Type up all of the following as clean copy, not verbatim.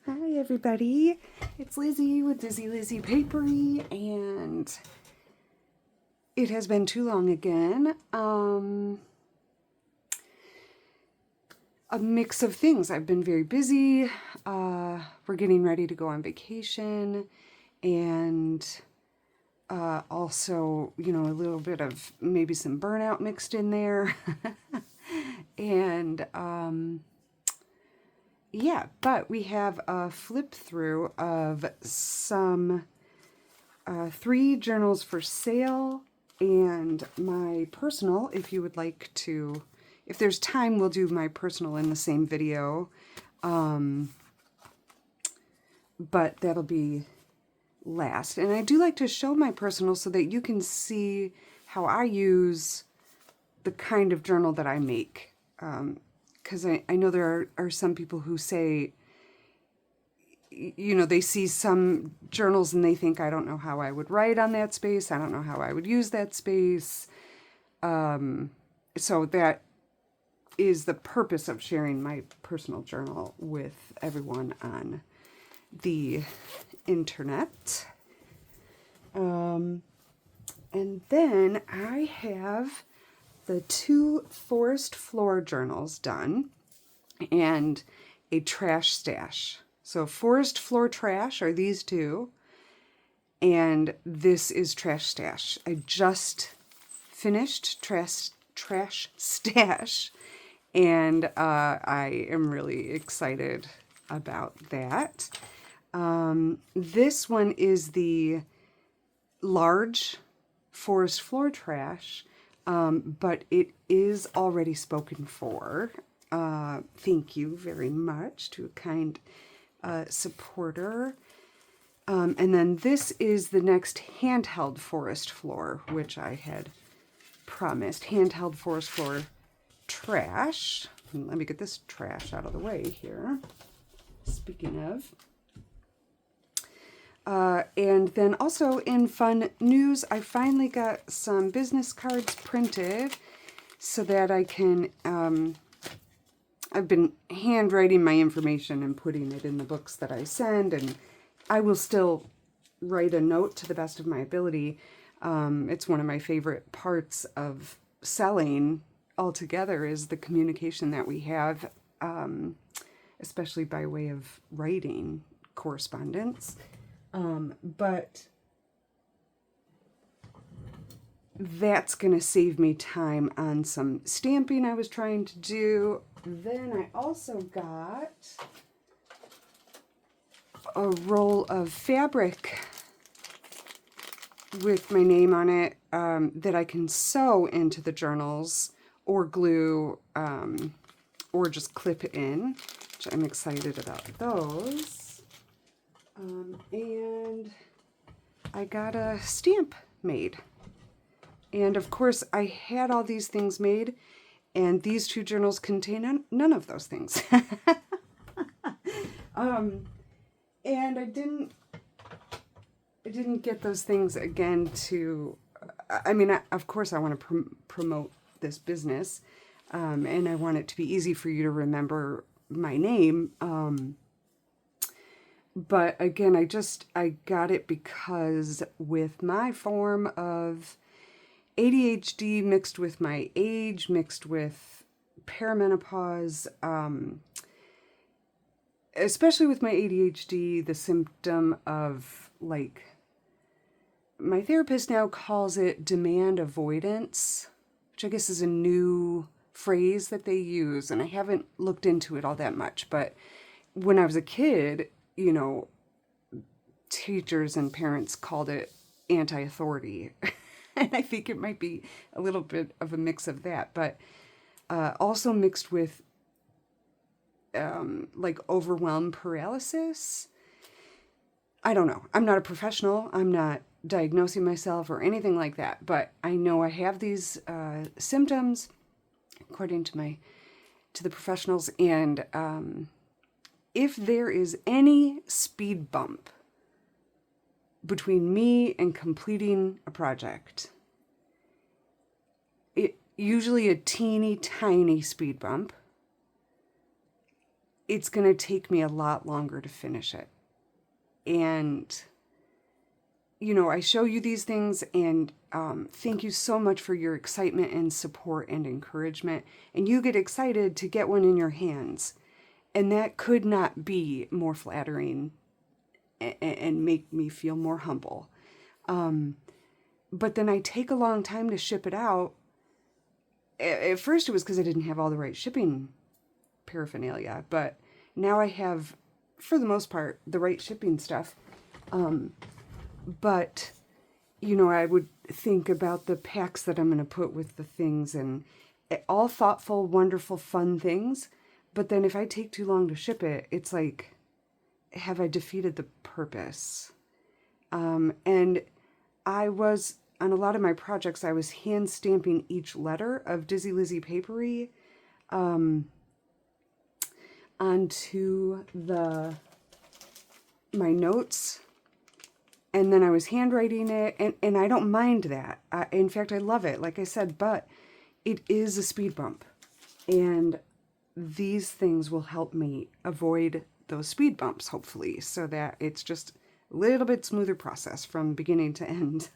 Hi everybody, it's Lizzie with Lizzie Papery, and it has been too long again. A mix of things. I've been very busy. We're getting ready to go on vacation, and also, a little bit of maybe some burnout mixed in there. And yeah, but we have a flip through of some 3 journals for sale and my personal. If you would like to, if there's time, we'll do my personal in the same video. But that'll be last. And I do like to show my personal so that you can see how I use the kind of journal that I make. Because I know there are some people who say, they see some journals and they think, I don't know how I would write on that space. I don't know how I would use that space. So that is the purpose of sharing my personal journal with everyone on the internet. And then I have the 2 forest floor journals done and a trash stash. So forest floor trash are these 2, and this is trash stash. I just finished trash stash, and I am really excited about that. This one is the large forest floor trash, but it is already spoken for. Thank you very much to a kind supporter. And then this is the next handheld forest floor, which I had promised. Handheld forest floor trash. Let me get this trash out of the way here. Speaking of. And then also in fun news, I finally got some business cards printed so that I can, I've been handwriting my information and putting it in the books that I send, and I will still write a note to the best of my ability. It's one of my favorite parts of selling altogether is the communication that we have, especially by way of writing correspondence. But that's going to save me time on some stamping I was trying to do. Then I also got a roll of fabric with my name on it that I can sew into the journals or glue or just clip in, which I'm excited about those. And I got a stamp made. And of course, I had all these things made, and these 2 journals contain none of those things. And I didn't get those things again to, of course I want to promote this business, and I want it to be easy for you to remember my name. But again, I got it because with my form of ADHD mixed with my age, mixed with perimenopause, especially with my ADHD, the symptom of, like, my therapist now calls it demand avoidance, which I guess is a new phrase that they use, and I haven't looked into it all that much, but when I was a kid, teachers and parents called it anti-authority. And I think it might be a little bit of a mix of that, but also mixed with like overwhelm paralysis. I don't know. I'm not a professional. I'm not diagnosing myself or anything like that, but I know I have these symptoms according to the professionals, and if there is any speed bump between me and completing a project, it usually a teeny tiny speed bump, it's going to take me a lot longer to finish it. And, you know, I show you these things, and thank you so much for your excitement and support and encouragement. And you get excited to get one in your hands. And that could not be more flattering and make me feel more humble. But then I take a long time to ship it out. At first it was because I didn't have all the right shipping paraphernalia, but now I have, for the most part, the right shipping stuff. But, you know, I would think about the packs that I'm going to put with the things, and all thoughtful, wonderful, fun things. But then if I take too long to ship it, it's like, have I defeated the purpose? And I was, on a lot of my projects, I was hand stamping each letter of Dizzy Lizzie Papery onto my notes. And then I was handwriting it, and I don't mind that. In fact, I love it, like I said, but it is a speed bump. And these things will help me avoid those speed bumps, hopefully, so that it's just a little bit smoother process from beginning to end.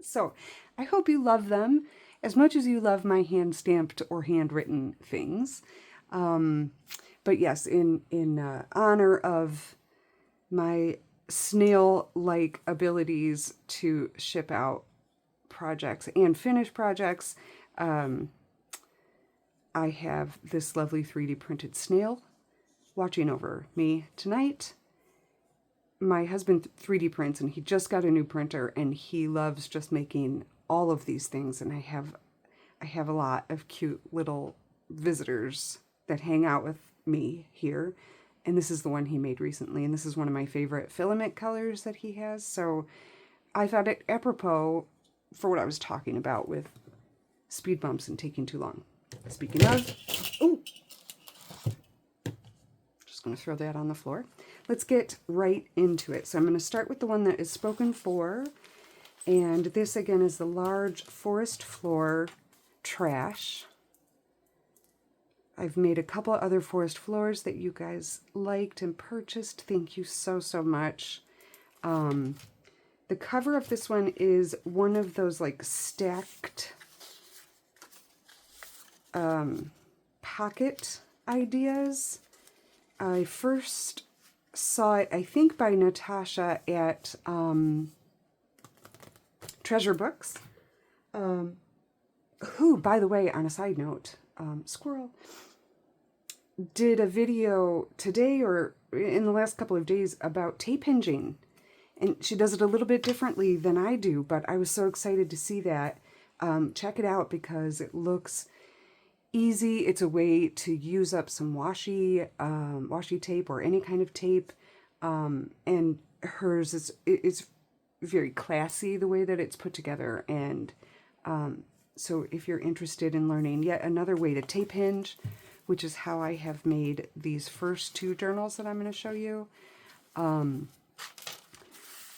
So I hope you love them as much as you love my hand-stamped or handwritten things. But yes, in honor of my snail-like abilities to ship out projects and finish projects, I have this lovely 3D printed snail watching over me tonight. My husband 3D prints, and he just got a new printer, and he loves just making all of these things. And I have a lot of cute little visitors that hang out with me here. And this is the one he made recently, and this is one of my favorite filament colors that he has. So I thought it apropos for what I was talking about with speed bumps and taking too long. Speaking of, ooh, just going to throw that on the floor. Let's get right into it. So I'm going to start with the one that is spoken for. And this, again, is the large forest floor trash. I've made a couple other forest floors that you guys liked and purchased. Thank you so, so much. The cover of this one is one of those like stacked pocket ideas. I first saw it, I think, by Natasha at Treasure Books, who, by the way, on a side note, Squirrel, did a video today or in the last couple of days about tape hinging. And she does it a little bit differently than I do, but I was so excited to see that. Check it out because it looks easy. It's a way to use up some washi tape or any kind of tape. And hers is it's very classy the way that it's put together. And so if you're interested in learning yet another way to tape hinge, which is how I have made these first two journals that I'm going to show you,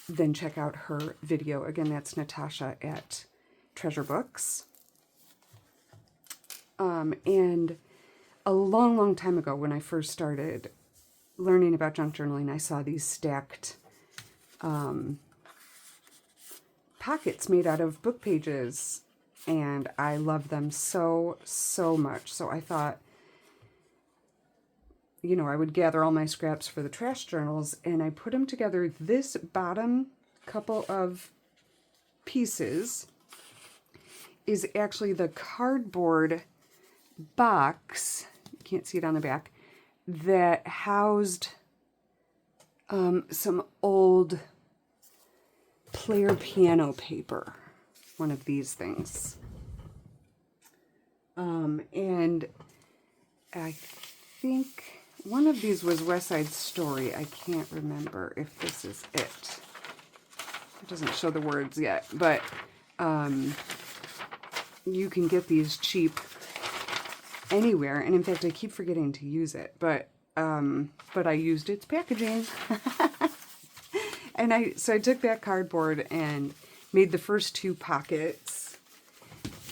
then check out her video. Again, that's Natasha at Treasure Books. And a long, long time ago when I first started learning about junk journaling, I saw these stacked pockets made out of book pages, and I love them so, so much. So I thought, you know, I would gather all my scraps for the trash journals, and I put them together. This bottom couple of pieces is actually the cardboard box, you can't see it on the back, that housed some old player piano paper, one of these things. And I think one of these was West Side Story. I can't remember if this is it. It doesn't show the words yet, but you can get these cheap anywhere. And in fact, I keep forgetting to use it, but I used its packaging. And so I took that cardboard and made the first two pockets,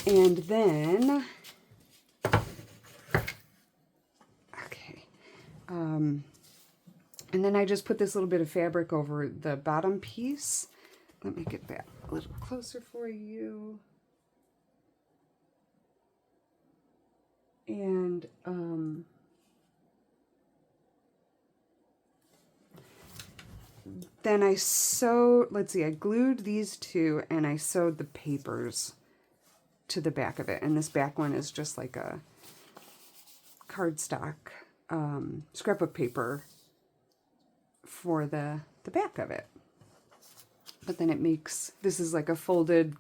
and then And then I just put this little bit of fabric over the bottom piece. Let me get that a little closer for you. And then I sewed, let's see, I glued these two and I sewed the papers to the back of it. And this back one is just like a cardstock scrapbook paper for the back of it. But then it makes, this is like a folded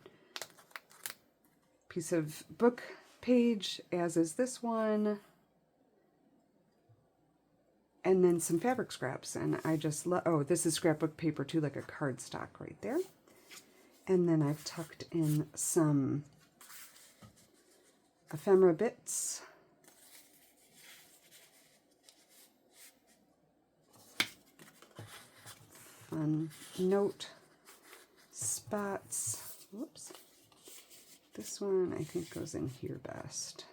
piece of book page, as is this one. And then some fabric scraps. And I just love, oh, this is scrapbook paper too, like a cardstock right there. And then I've tucked in some ephemera bits. Fun note spots. Whoops. This one I think goes in here best.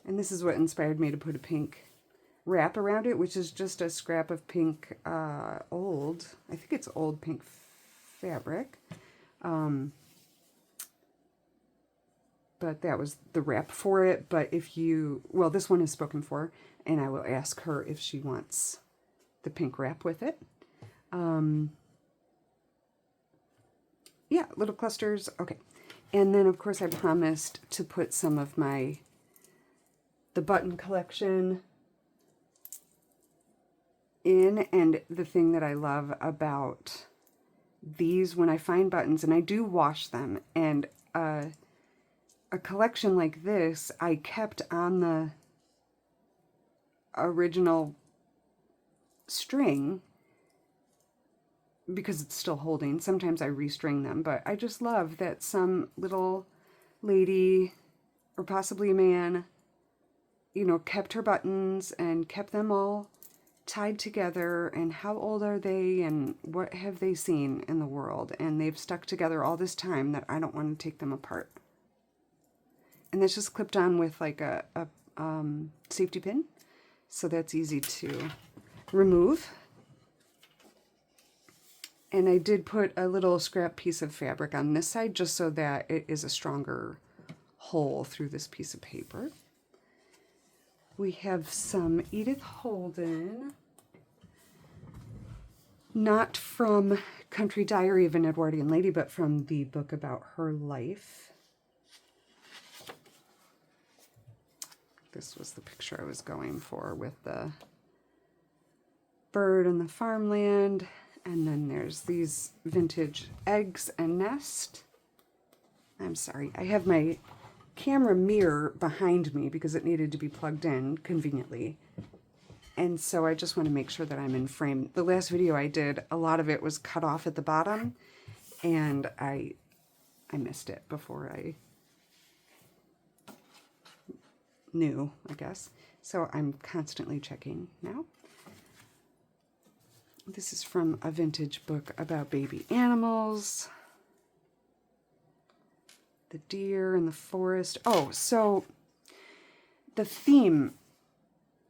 And this is what inspired me to put a pink wrap around it, which is just a scrap of pink old, I think it's old pink fabric. But that was the wrap for it. But if you, well, this one is spoken for, and I will ask her if she wants the pink wrap with it. Yeah, little clusters. Okay. And then, of course, I promised to put some of the button collection in. And the thing that I love about these, when I find buttons, and I do wash them, and a collection like this, I kept on the original string because it's still holding. Sometimes I restring them, but I just love that some little lady, or possibly a man, you know, kept her buttons and kept them all tied together, and how old are they and what have they seen in the world, and they've stuck together all this time that I don't want to take them apart. And that's just clipped on with like a safety pin, so that's easy to remove. And I did put a little scrap piece of fabric on this side just so that it is a stronger hole through this piece of paper. We have some Edith Holden, not from Country Diary of an Edwardian Lady, but from the book about her life. This was the picture I was going for with the bird and the farmland. And then there's these vintage eggs and nest. I'm sorry, I have my camera mirror behind me because it needed to be plugged in conveniently. And so I just want to make sure that I'm in frame. The last video I did, a lot of it was cut off at the bottom, and I missed it before I knew, I guess. So I'm constantly checking now. This is from a vintage book about baby animals. The deer in the forest. Oh, so the theme,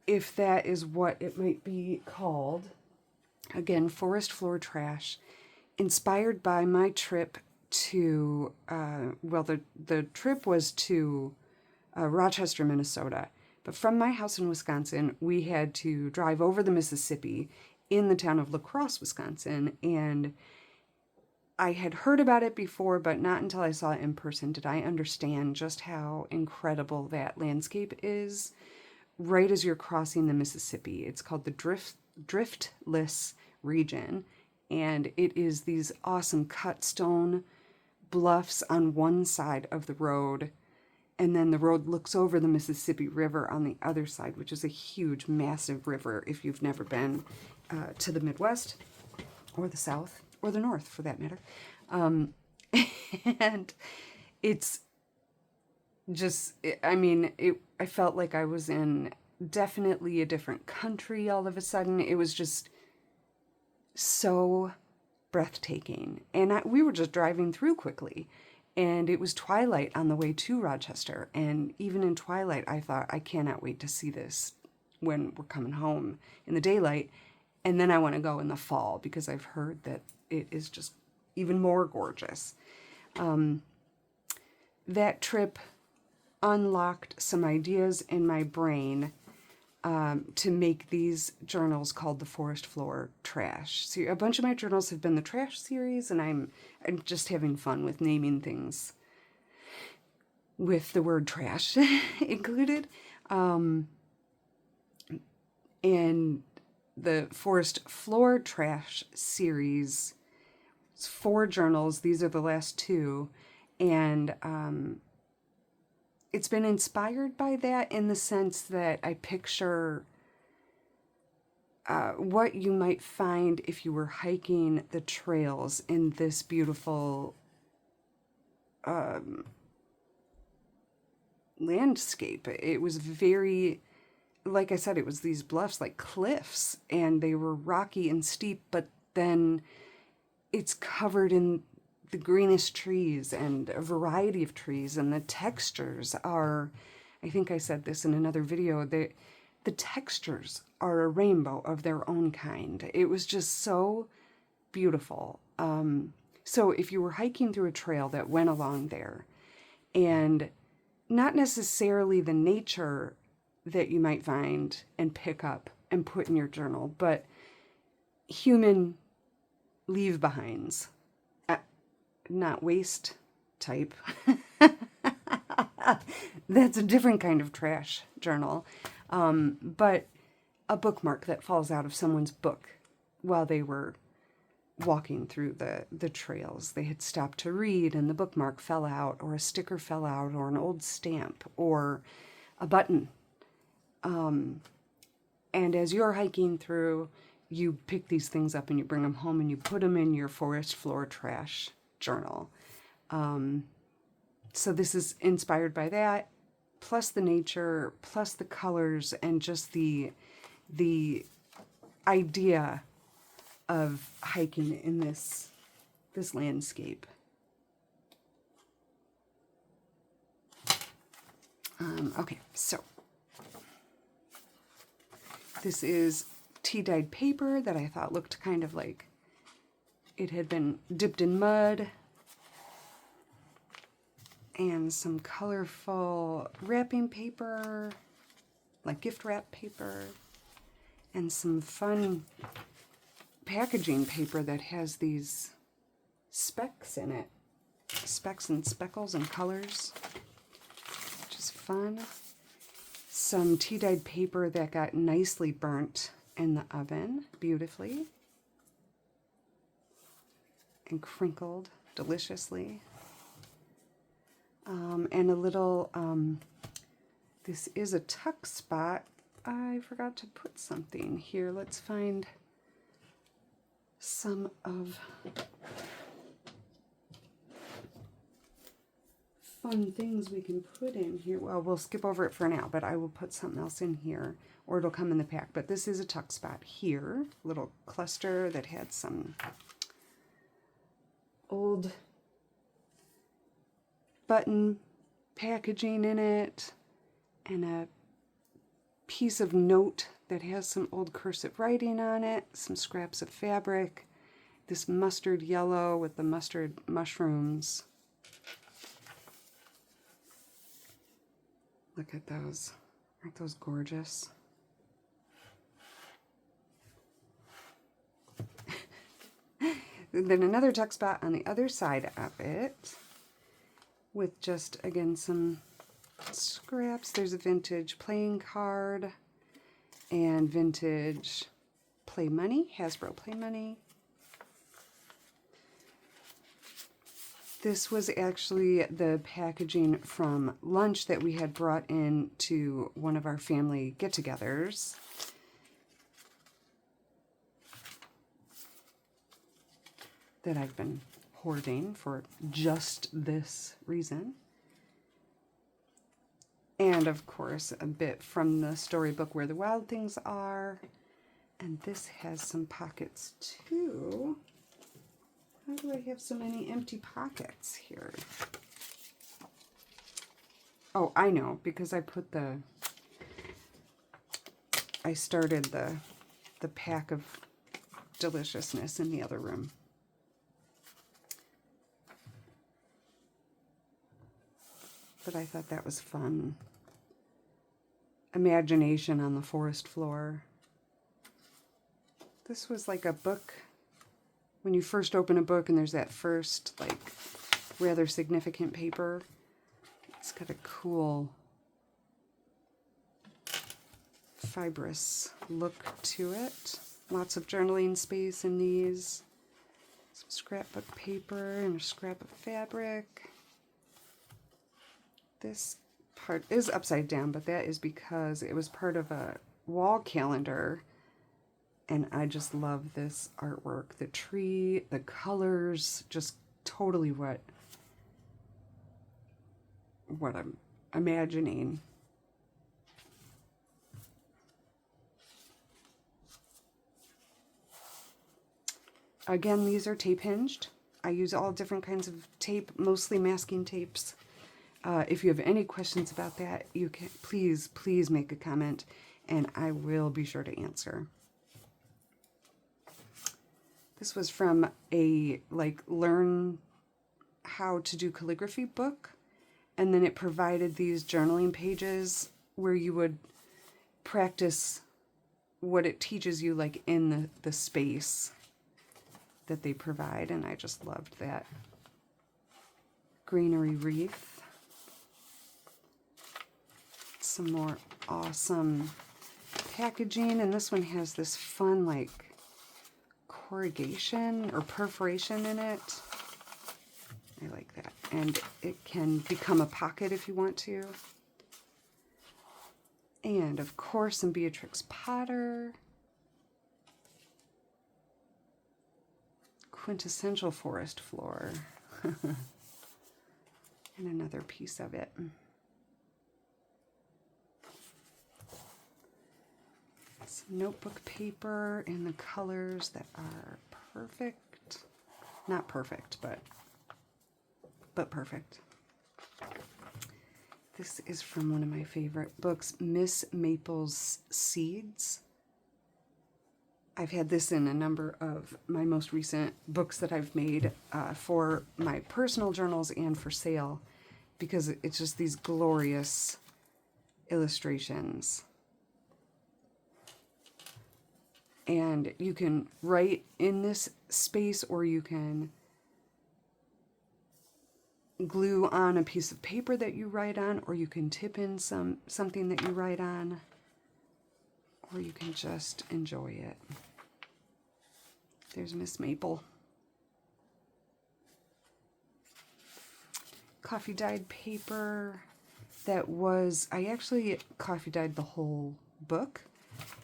if that is what it might be called, again, forest floor trash, inspired by my trip to, well, the trip was to Rochester, Minnesota. But from my house in Wisconsin, we had to drive over the Mississippi in the town of La Crosse, Wisconsin, and I had heard about it before, but not until I saw it in person did I understand just how incredible that landscape is right as you're crossing the Mississippi. It's called the Driftless region, and it is these awesome cut stone bluffs on one side of the road, and then the road looks over the Mississippi River on the other side, which is a huge, massive river if you've never been to the Midwest, or the South, or the North, for that matter. And it's just, I mean, I felt like I was in definitely a different country all of a sudden. It was just so breathtaking. And we were just driving through quickly. And it was twilight on the way to Rochester. And even in twilight, I thought, I cannot wait to see this when we're coming home in the daylight. And then I want to go in the fall because I've heard that it is just even more gorgeous. That trip unlocked some ideas in my brain to make these journals called the Forest Floor Trash. So a bunch of my journals have been the Trash series, and I'm just having fun with naming things with the word trash included. And the Forest Floor Trash series, it's 4 journals. These are the last 2. And it's been inspired by that in the sense that I picture what you might find if you were hiking the trails in this beautiful landscape. It was very, like I said, it was these bluffs like cliffs, and they were rocky and steep, but then it's covered in the greenest trees and a variety of trees, and the textures are, I think I said this in another video, the textures are a rainbow of their own kind. It was just so beautiful. So if you were hiking through a trail that went along there, and not necessarily the nature that you might find and pick up and put in your journal, but human leave-behinds, not waste type. That's a different kind of trash journal. But a bookmark that falls out of someone's book while they were walking through the trails. They had stopped to read and the bookmark fell out, or a sticker fell out, or an old stamp, or a button. And as you're hiking through, you pick these things up and you bring them home and you put them in your Forest Floor Trash journal. So this is inspired by that, plus the nature, plus the colors, and just the idea of hiking in this landscape. Okay, so this is tea-dyed paper that I thought looked kind of like it had been dipped in mud, and some colorful wrapping paper, like gift wrap paper, and some fun packaging paper that has these specks in it, specks and speckles and colors, which is fun. Some tea-dyed paper that got nicely burnt in the oven beautifully and crinkled deliciously. And a little, this is a tuck spot. I forgot to put something here. Let's find some of fun things we can put in here. Well, we'll skip over it for now, but I will put something else in here, or it'll come in the pack. But this is a tuck spot here, little cluster that had some old button packaging in it, and a piece of note that has some old cursive writing on it, some scraps of fabric, this mustard yellow with the mustard mushrooms. Look at those. Aren't those gorgeous? And then another tuck spot on the other side of it with just, again, some scraps. There's a vintage playing card and vintage play money, Hasbro play money. This was actually the packaging from lunch that we had brought in to one of our family get-togethers. That I've been hoarding for just this reason. And of course, a bit from the storybook Where the Wild Things Are. And this has some pockets too. How do I have so many empty pockets here? Oh, I know, because I started the pack of deliciousness in the other room. But I thought that was fun. Imagination on the forest floor. This was like a book, when you first open a book and there's that first, like, rather significant paper. It's got a cool fibrous look to it. Lots of journaling space in these. Some scrapbook paper and a scrap of fabric. This part is upside down, but that is because it was part of a wall calendar. And I just love this artwork. The tree, the colors, just totally what I'm imagining. Again, these are tape hinged. I use all different kinds of tape, mostly masking tapes. If you have any questions about that, you can please make a comment and I will be sure to answer. This was from a learn how to do calligraphy book, and then it provided these journaling pages where you would practice what it teaches you in the space that they provide, and I just loved that. Greenery wreath. Some more awesome packaging, and this one has this fun corrugation or perforation in it. I like that. And it can become a pocket if you want to. And of course some Beatrix Potter. Quintessential forest floor. And another piece of it. Some notebook paper in the colors that are perfect. Not perfect, but perfect. This is from one of my favorite books, Miss Maple's Seeds. I've had this in a number of my most recent books that I've made for my personal journals and for sale, because it's just these glorious illustrations. And you can write in this space, or you can glue on a piece of paper that you write on, or you can tip in something that you write on, or you can just enjoy it. There's Miss Maple. Coffee dyed paper that was, I actually coffee dyed the whole book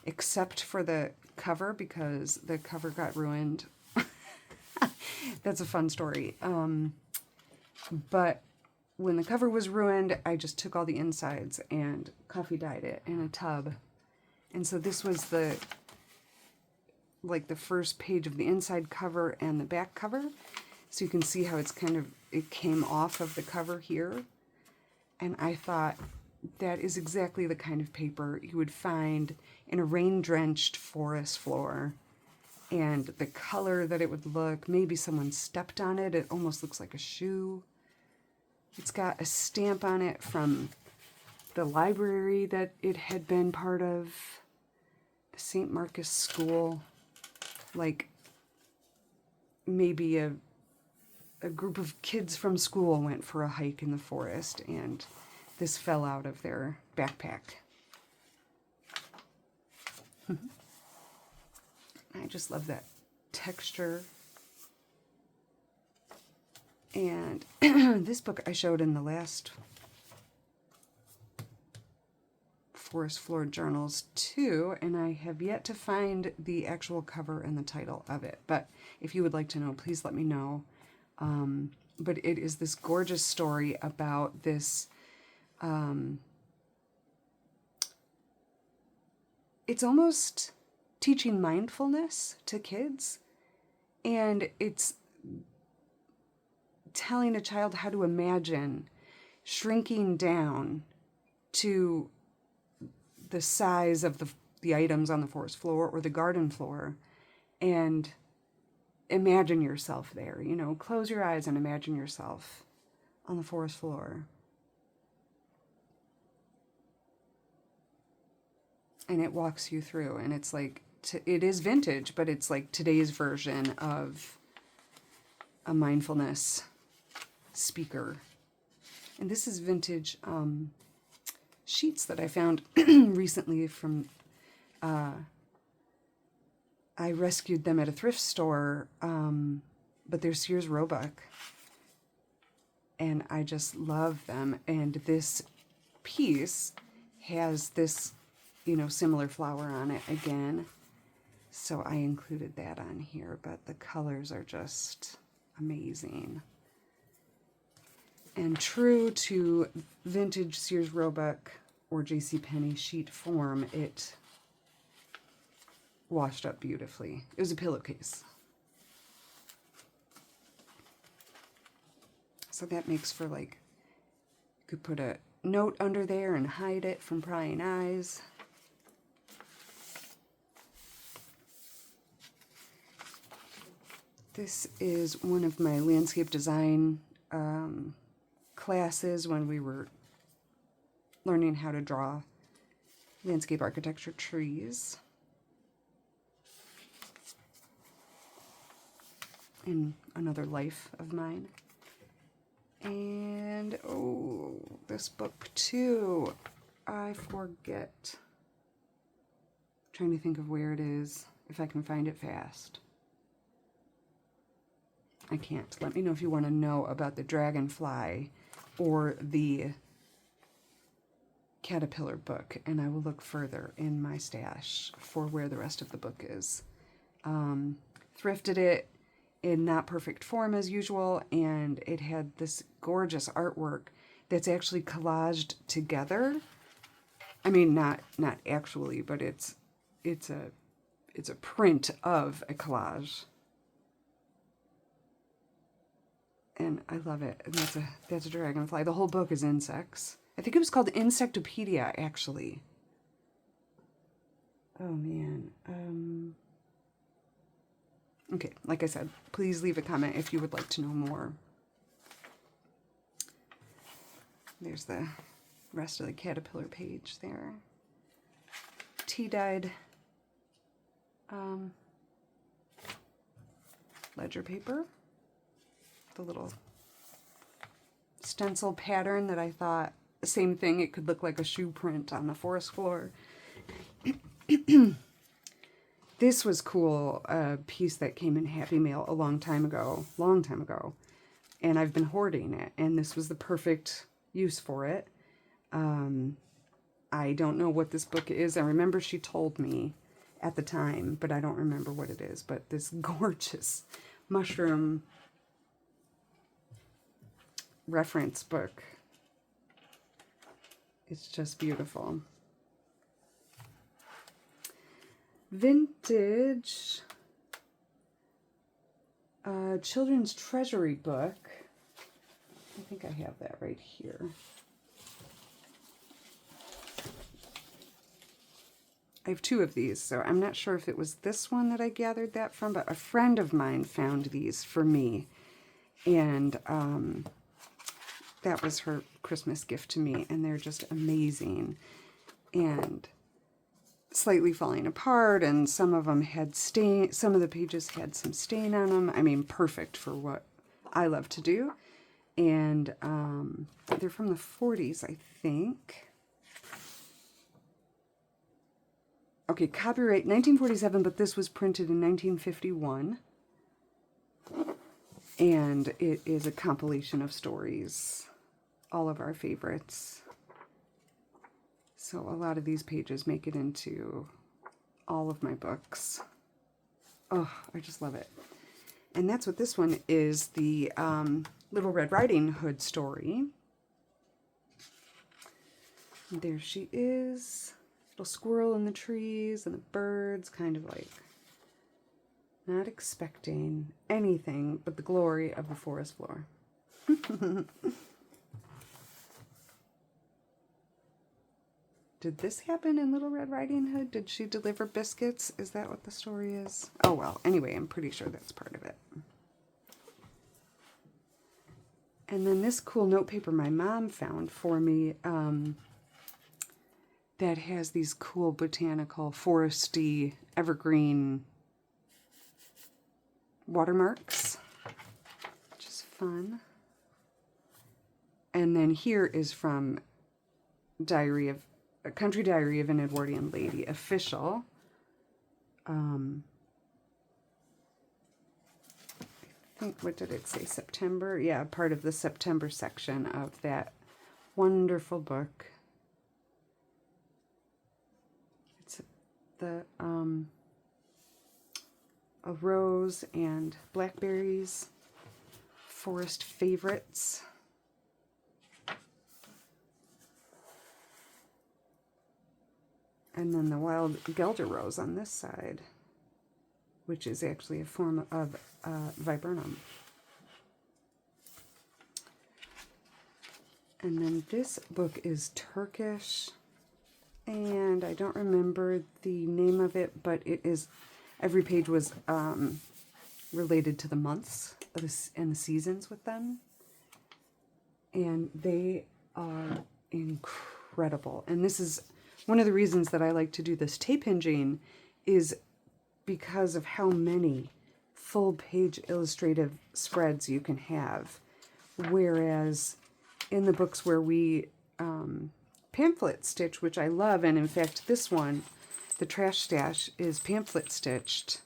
except for the cover, because the cover got ruined. That's a fun story. But when the cover was ruined, I just took all the insides and coffee dyed it in a tub. And so this was the first page of the inside cover and the back cover. So you can see how it's it came off of the cover here. And I thought that is exactly the kind of paper you would find in a rain-drenched forest floor. And the color that it would look, maybe someone stepped on it. It almost looks like a shoe. It's got a stamp on it from the library that it had been part of, the St. Marcus School. Maybe a group of kids from school went for a hike in the forest and this fell out of their backpack. I just love that texture. And this book I showed in the last Forest Floor Journals too, and I have yet to find the actual cover and the title of it. But if you would like to know, please let me know. But it is this gorgeous story about this, it's almost teaching mindfulness to kids, and it's telling a child how to imagine. shrinking down to the size of the items on the forest floor or the garden floor, and imagine yourself there. You know, close your eyes and imagine yourself on the forest floor. And it walks you through, and it's like, it is vintage, but it's like today's version of a mindfulness speaker. And this is vintage sheets that I found recently from, I rescued them at a thrift store, but they're Sears Roebuck. And I just love them. And this piece has this, you know, similar flower on it again. So I included that on here, but the colors are just amazing. And true to vintage Sears Roebuck or JCPenney sheet form, it washed up beautifully. It was a pillowcase. So that makes for, like, you could put a note under there and hide it from prying eyes. This is one of my landscape design classes when we were learning how to draw landscape architecture trees. In another life of mine. And, oh, this book too. I forget. I'm trying to think of where it is, if I can find it fast. I can't. Let me know if you want to know about the dragonfly or the caterpillar book, and I will look further in my stash for where the rest of the book is. Thrifted it in not perfect form as usual, and it had this gorgeous artwork that's actually collaged together. I mean, not actually, but it's a print of a collage. And I love it. And that's a dragonfly. The whole book is insects. I think it was called Insectopedia, actually. Oh, man. Okay, like I said, please leave a comment if you would like to know more. There's the rest of the caterpillar page there. Tea-dyed ledger paper. The little stencil pattern that I thought, same thing, it could look like a shoe print on the forest floor. This was cool, a piece that came in Happy Mail a long time ago, and I've been hoarding it, and this was the perfect use for it. I don't know what this book is. I remember she told me at the time, but I don't remember what it is. But this gorgeous mushroom reference book. It's just beautiful. Vintage children's treasury book. I think I have that right here. I have two of these, so I'm not sure if it was this one that I gathered that from, but a friend of mine found these for me, and that was her Christmas gift to me, and they're just amazing, and slightly falling apart, and some of them had stain, some of the pages had some stain on them. I mean, perfect for what I love to do, and they're from the 40s, I think. Okay, copyright 1947, but this was printed in 1951. And it is a compilation of stories, all of our favorites. So a lot of these pages make it into all of my books. Oh, I just love it. And that's what this one is, the Little Red Riding Hood story. And there she is. Little squirrel in the trees and the birds, kind of like not expecting anything but the glory of the forest floor. Did this happen in Little Red Riding Hood? Did she deliver biscuits? Is that what the story is? Oh, well, anyway, I'm pretty sure that's part of it. And then this cool notepaper my mom found for me that has these cool botanical, foresty, evergreen watermarks, which is fun. And then here is from Country Diary of an Edwardian Lady, official. I think, what did it say? September? Yeah, part of the September section of that wonderful book. It's the a rose and blackberries, forest favorites. And then the wild Gelder rose on this side, which is actually a form of viburnum. And then this book is Turkish, and I don't remember the name of it, but it is, every page was related to the months of and the seasons with them. And they are incredible. And this is one of the reasons that I like to do this tape hinging, is because of how many full page illustrative spreads you can have. Whereas in the books where we pamphlet stitch, which I love, and in fact this one, the Trash Stash, is pamphlet stitched.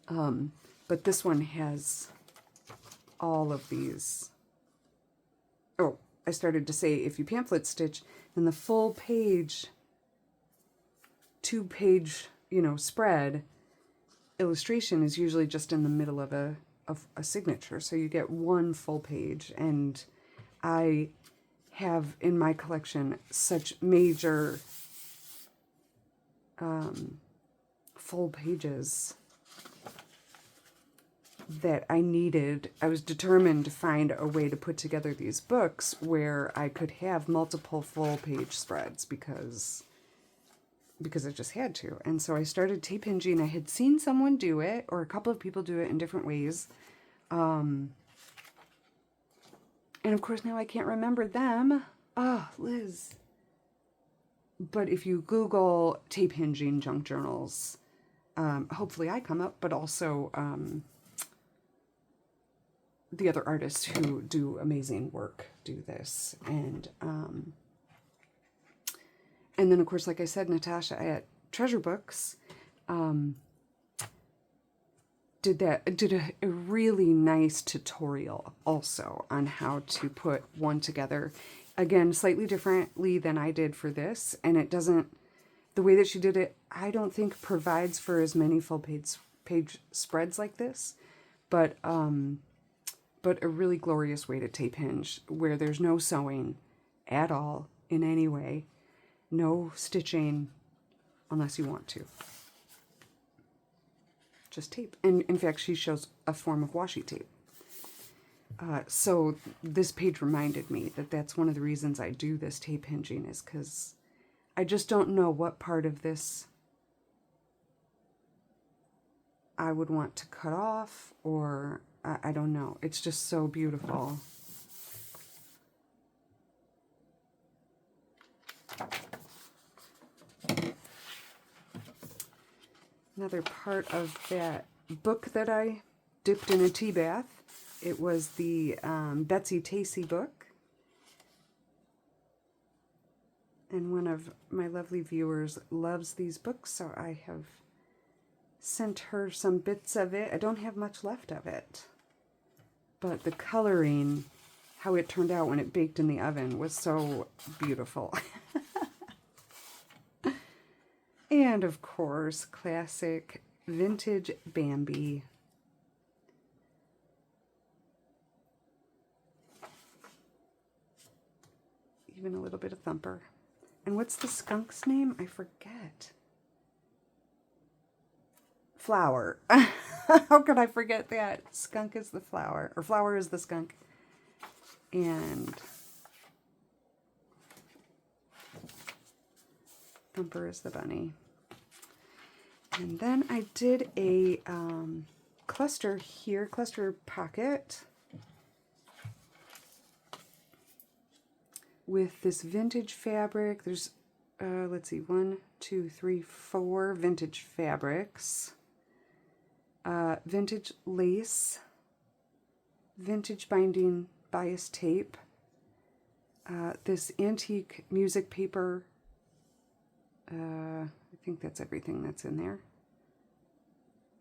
But this one has all of these. Oh, I started to say, if you pamphlet stitch, then the full page, 2-page, spread illustration is usually just in the middle of a signature. So you get one full page, and I have in my collection such major full pages that I was determined to find a way to put together these books where I could have multiple full page spreads because I just had to. And so I started tape hinging. I had seen someone do it, or a couple of people do it in different ways. And of course now I can't remember them. Oh, Liz. But if you Google tape hinging junk journals, hopefully I come up, but also the other artists who do amazing work do this. And then, of course, like I said, Natasha at Treasure Books did a really nice tutorial also on how to put one together. Again, slightly differently than I did for this, and it doesn't, the way that she did it, I don't think provides for as many full page spreads like this, but a really glorious way to tape hinge, where there's no sewing at all in any way, no stitching unless you want to. Just tape. And in fact, she shows a form of washi tape. So this page reminded me that that's one of the reasons I do this tape hinging, is because I just don't know what part of this I would want to cut off, or I don't know. It's just so beautiful. Another part of that book that I dipped in a tea bath, it was the Betsy Tacy book. And one of my lovely viewers loves these books, so I have sent her some bits of it. I don't have much left of it, but the coloring, how it turned out when it baked in the oven, was so beautiful. And of course, classic vintage Bambi. Even a little bit of Thumper. And what's the skunk's name? I forget. Flower. How could I forget that? Skunk is the flower, or flower is the skunk. And Thumper is the bunny. And then I did a cluster here, cluster pocket with this vintage fabric. There's, let's see, 1, 2, 3, 4 vintage fabrics. Vintage lace, vintage binding bias tape, this antique music paper. I think that's everything that's in there.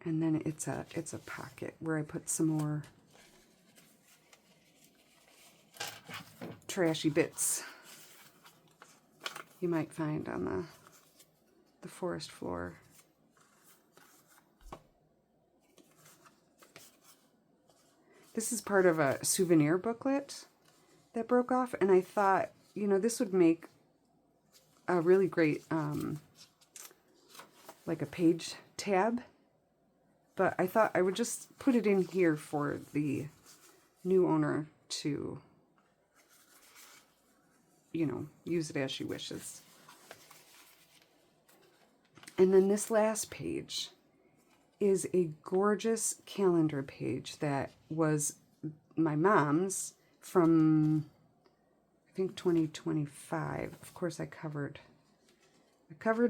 And then it's a pocket where I put some more trashy bits you might find on the forest floor. This is part of a souvenir booklet that broke off, and I thought, you know, this would make a really great, like a page tab, but I thought I would just put it in here for the new owner to, you know, use it as she wishes. And then this last page is a gorgeous calendar page that was my mom's from, I think, 2025. Of course, I covered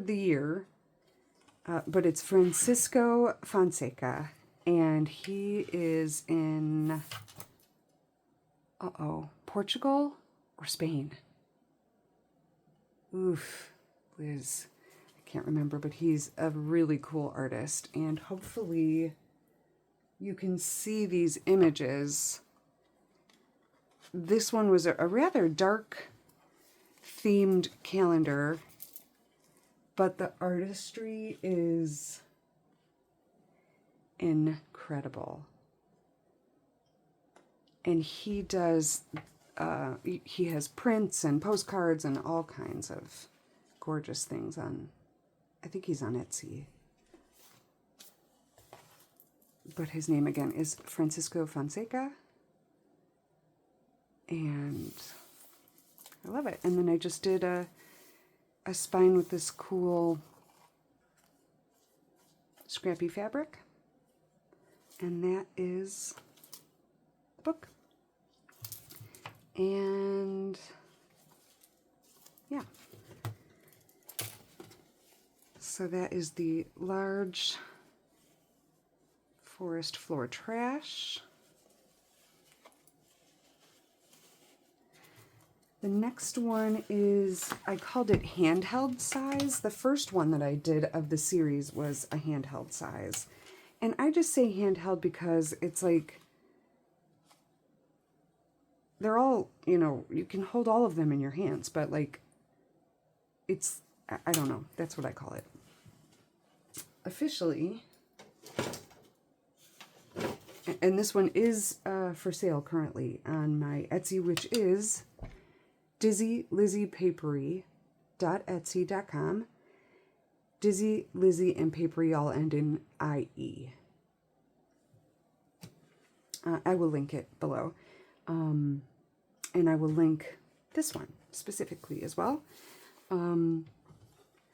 the year, but it's Francisco Fonseca, and he is in, Portugal or Spain? Oof, Liz. Can't remember, but he's a really cool artist, and hopefully you can see these images. This one was a rather dark themed calendar, but the artistry is incredible. And he does, he has prints and postcards and all kinds of gorgeous things on, I think he's on Etsy. But his name again is Francisco Fonseca. And I love it. And then I just did a spine with this cool scrappy fabric. And that is the book. And yeah. So that is the large forest floor trash. The next one is, I called it handheld size. The first one that I did of the series was a handheld size. And I just say handheld because it's like, they're all, you know, you can hold all of them in your hands, but like, it's, I don't know, that's what I call it. Officially, and this one is for sale currently on my Etsy, which is DizzyLizziePapery.etsy.com. Dizzy, Lizzie, and Papery all end in IE. I will link it below. And I will link this one specifically as well.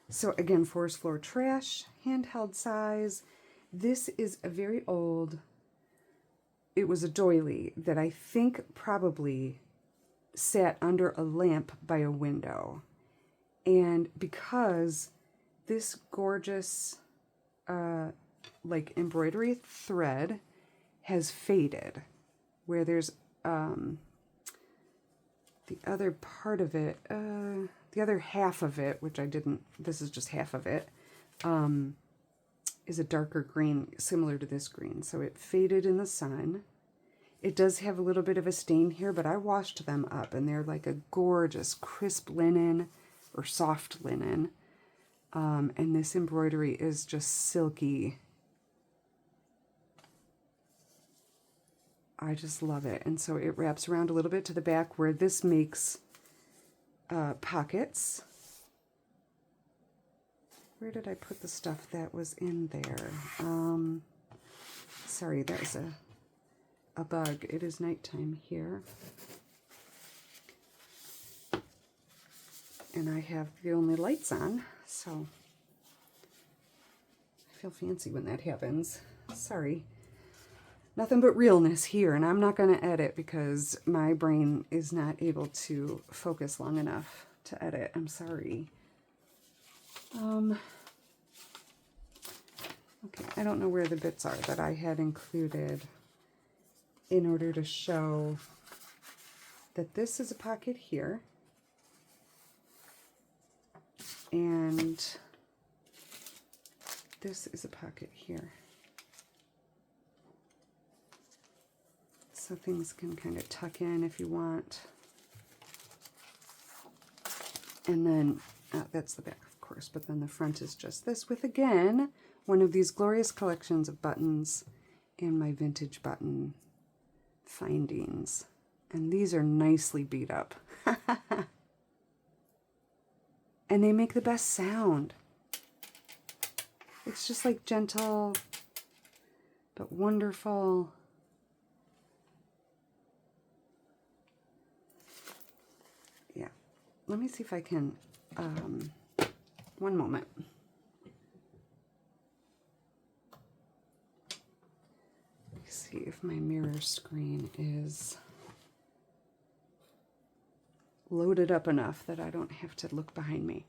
So again, forest floor trash, handheld size. This is a very old, it was a doily that I think probably sat under a lamp by a window. And because this gorgeous, like embroidery thread has faded, where there's, the other part of it, the other half of it, which I didn't, this is just half of it, is a darker green, similar to this green. So it faded in the sun. It does have a little bit of a stain here, but I washed them up, and they're like a gorgeous, crisp linen or soft linen. And this embroidery is just silky. I just love it. And so it wraps around a little bit to the back where this makes pockets. Where did I put the stuff that was in there? Sorry, that was a bug. It is nighttime here. And I have the only lights on, So I feel fancy when that happens. Sorry. Nothing but realness here, and I'm not going to edit because my brain is not able to focus long enough to edit. I'm sorry. Okay, I don't know where the bits are that I had included in order to show that this is a pocket here. And this is a pocket here. So things can kind of tuck in if you want. And then, that's the back, of course, but then the front is just this with, again, one of these glorious collections of buttons in my vintage button findings. And these are nicely beat up. And they make the best sound. It's just like gentle, but wonderful. Yeah. Let me see if I can, one moment. Let me see if my mirror screen is loaded up enough that I don't have to look behind me.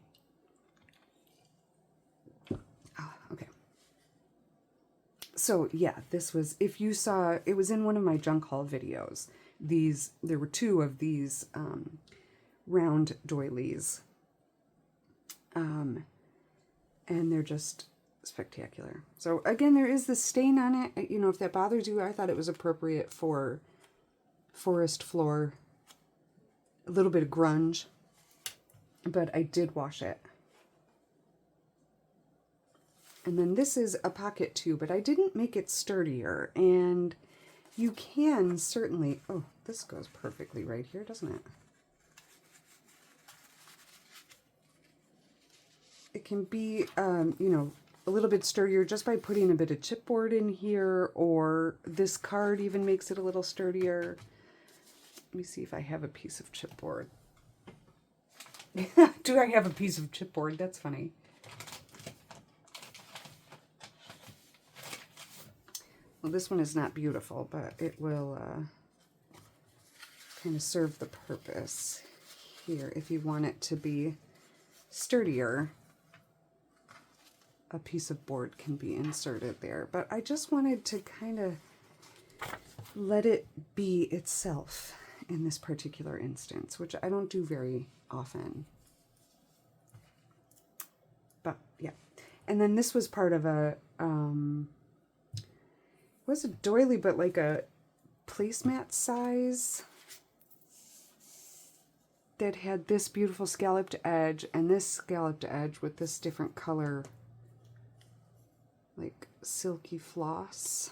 Oh, okay. So yeah, this was, if you saw, it was in one of my junk haul videos. There were two of these round doilies. And they're just spectacular. So again, there is the stain on it. You know, if that bothers you, I thought it was appropriate for forest floor. A little bit of grunge, but I did wash it. And then this is a pocket too, but I didn't make it sturdier. And you can certainly, oh, this goes perfectly right here, doesn't it? It can be, you know, a little bit sturdier just by putting a bit of chipboard in here, or this card even makes it a little sturdier. Let me see if I have a piece of chipboard. Do I have a piece of chipboard? That's funny. Well, this one is not beautiful, but it will kind of serve the purpose here. If you want it to be sturdier, a piece of board can be inserted there. But I just wanted to kind of let it be itself in this particular instance, which I don't do very often. But yeah. And then this was part of a, it was a doily, but like a placemat size that had this beautiful scalloped edge and this scalloped edge with this different color, like silky floss.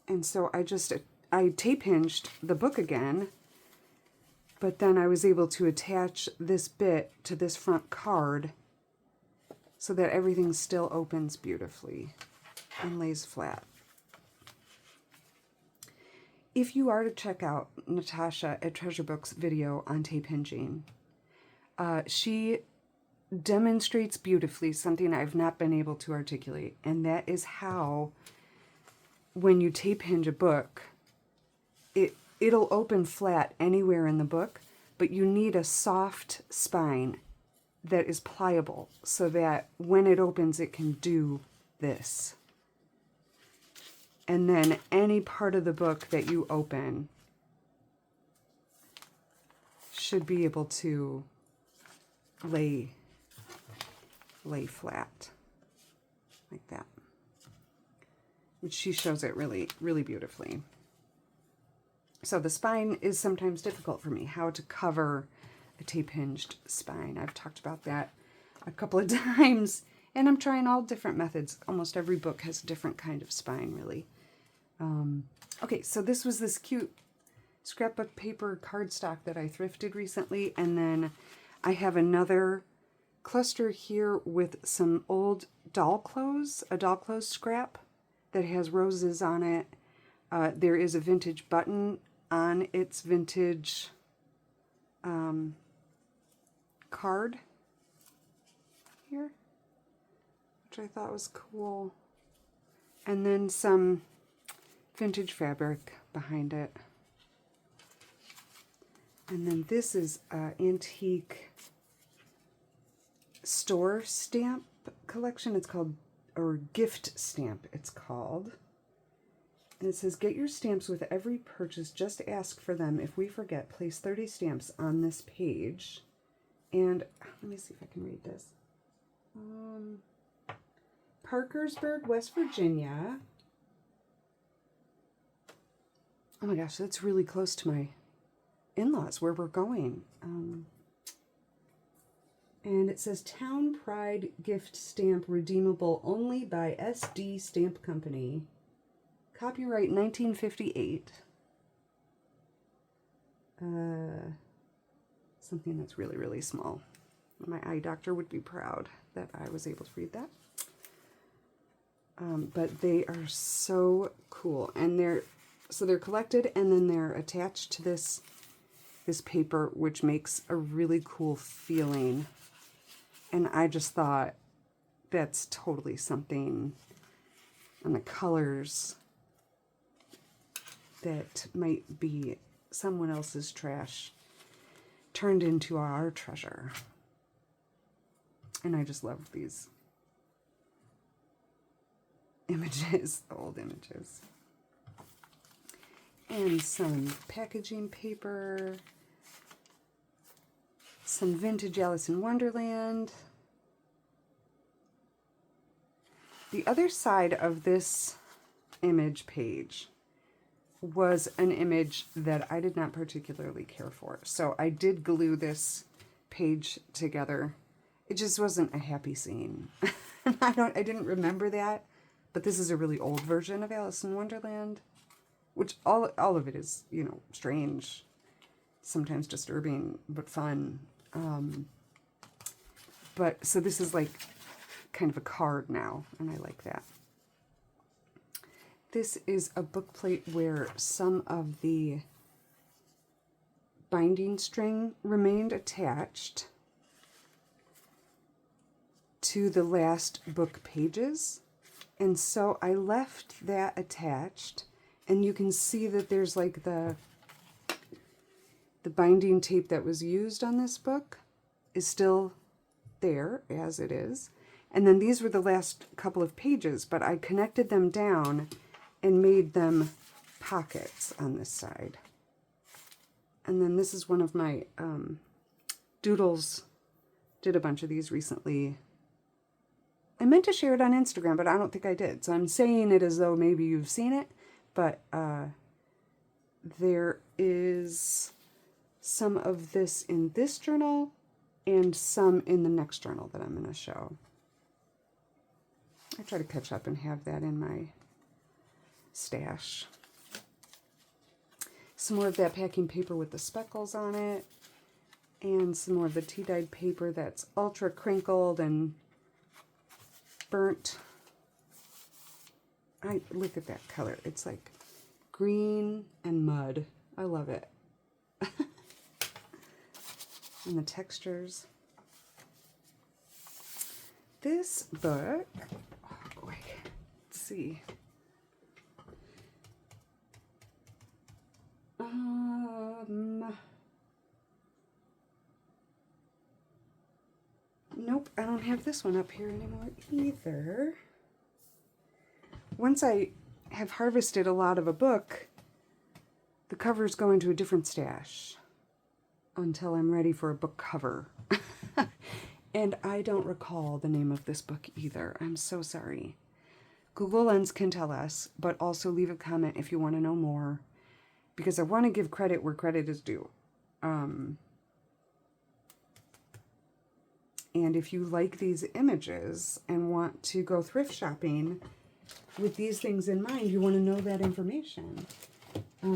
And so I tape hinged the book again, but then I was able to attach this bit to this front card so that everything still opens beautifully and lays flat. If you are to check out Natasha at Treasure Book's video on tape hinging, she demonstrates beautifully something I've not been able to articulate, and that is how when you tape hinge a book, it'll open flat anywhere in the book, but you need a soft spine that is pliable so that when it opens, it can do this. And then any part of the book that you open should be able to lay flat like that, which she shows it really, really beautifully. So the spine is sometimes difficult for me, how to cover a tape hinged spine. I've talked about that a couple of times, and I'm trying all different methods. Almost every book has a different kind of spine, really. Okay, so this was this cute scrapbook paper cardstock that I thrifted recently, and then I have another cluster here with some old doll clothes, a doll clothes scrap that has roses on it. There is a vintage button on its vintage card here, which I thought was cool. And then some vintage fabric behind it. And then this is an antique store stamp collection. It's called, or gift stamp it's called. And it says, get your stamps with every purchase. Just ask for them. If we forget, place 30 stamps on this page. And let me see if I can read this. Parkersburg, West Virginia. Oh my gosh, that's really close to my in-laws where we're going. And it says Town Pride gift stamp redeemable only by SD Stamp Company. Copyright 1958. Something that's really, really small. My eye doctor would be proud that I was able to read that. But they are so cool. And they're collected and then they're attached to this paper, which makes a really cool feeling. And I just thought that's totally something, and the colors that might be someone else's trash turned into our treasure. And I just love these images, old images. And some packaging paper, some vintage Alice in Wonderland. The other side of this image page was an image that I did not particularly care for. So I did glue this page together. It just wasn't a happy scene. I didn't remember that, but this is a really old version of Alice in Wonderland, which all of it is, you know, strange, sometimes disturbing, but fun. But so this is like kind of a card now, and I like that. This is a book plate where some of the binding string remained attached to the last book pages. And so I left that attached, and you can see that there's like the binding tape that was used on this book is still there as it is. And then these were the last couple of pages, but I connected them down and made them pockets on this side. And then this is one of my doodles. Did a bunch of these recently. I meant to share it on Instagram, but I don't think I did. So I'm saying it as though maybe you've seen it, but there is some of this in this journal and some in the next journal that I'm going to show. I try to catch up and have that in my stash. Some more of that packing paper with the speckles on it, and some more of the tea-dyed paper that's ultra crinkled and burnt. Look at that color. It's like green and mud. I love it. And the textures. This book, oh boy, let's see. Nope, I don't have this one up here anymore either. Once I have harvested a lot of a book, the covers go into a different stash until I'm ready for a book cover. And I don't recall the name of this book either. I'm so sorry. Google Lens can tell us, but also leave a comment if you want to know more, because I want to give credit where credit is due. And if you like these images and want to go thrift shopping with these things in mind, you want to know that information. Let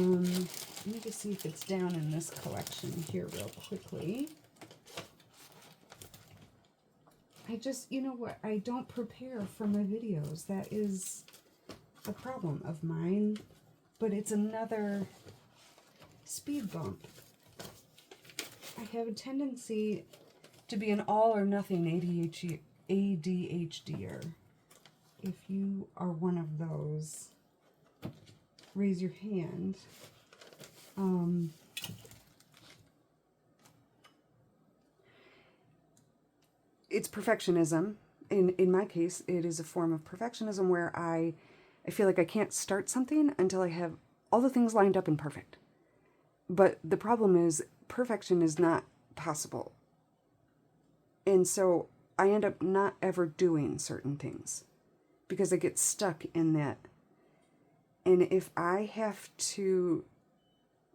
me just see if it's down in this collection here real quickly. You know what, I don't prepare for my videos. That is a problem of mine, but it's another speed bump. I have a tendency to be an all or nothing ADHDer. If you are one of those, raise your hand. It's perfectionism. In my case, it is a form of perfectionism where I feel like I can't start something until I have all the things lined up and perfect. But the problem is perfection is not possible. And so I end up not ever doing certain things because I get stuck in that. And if I have to,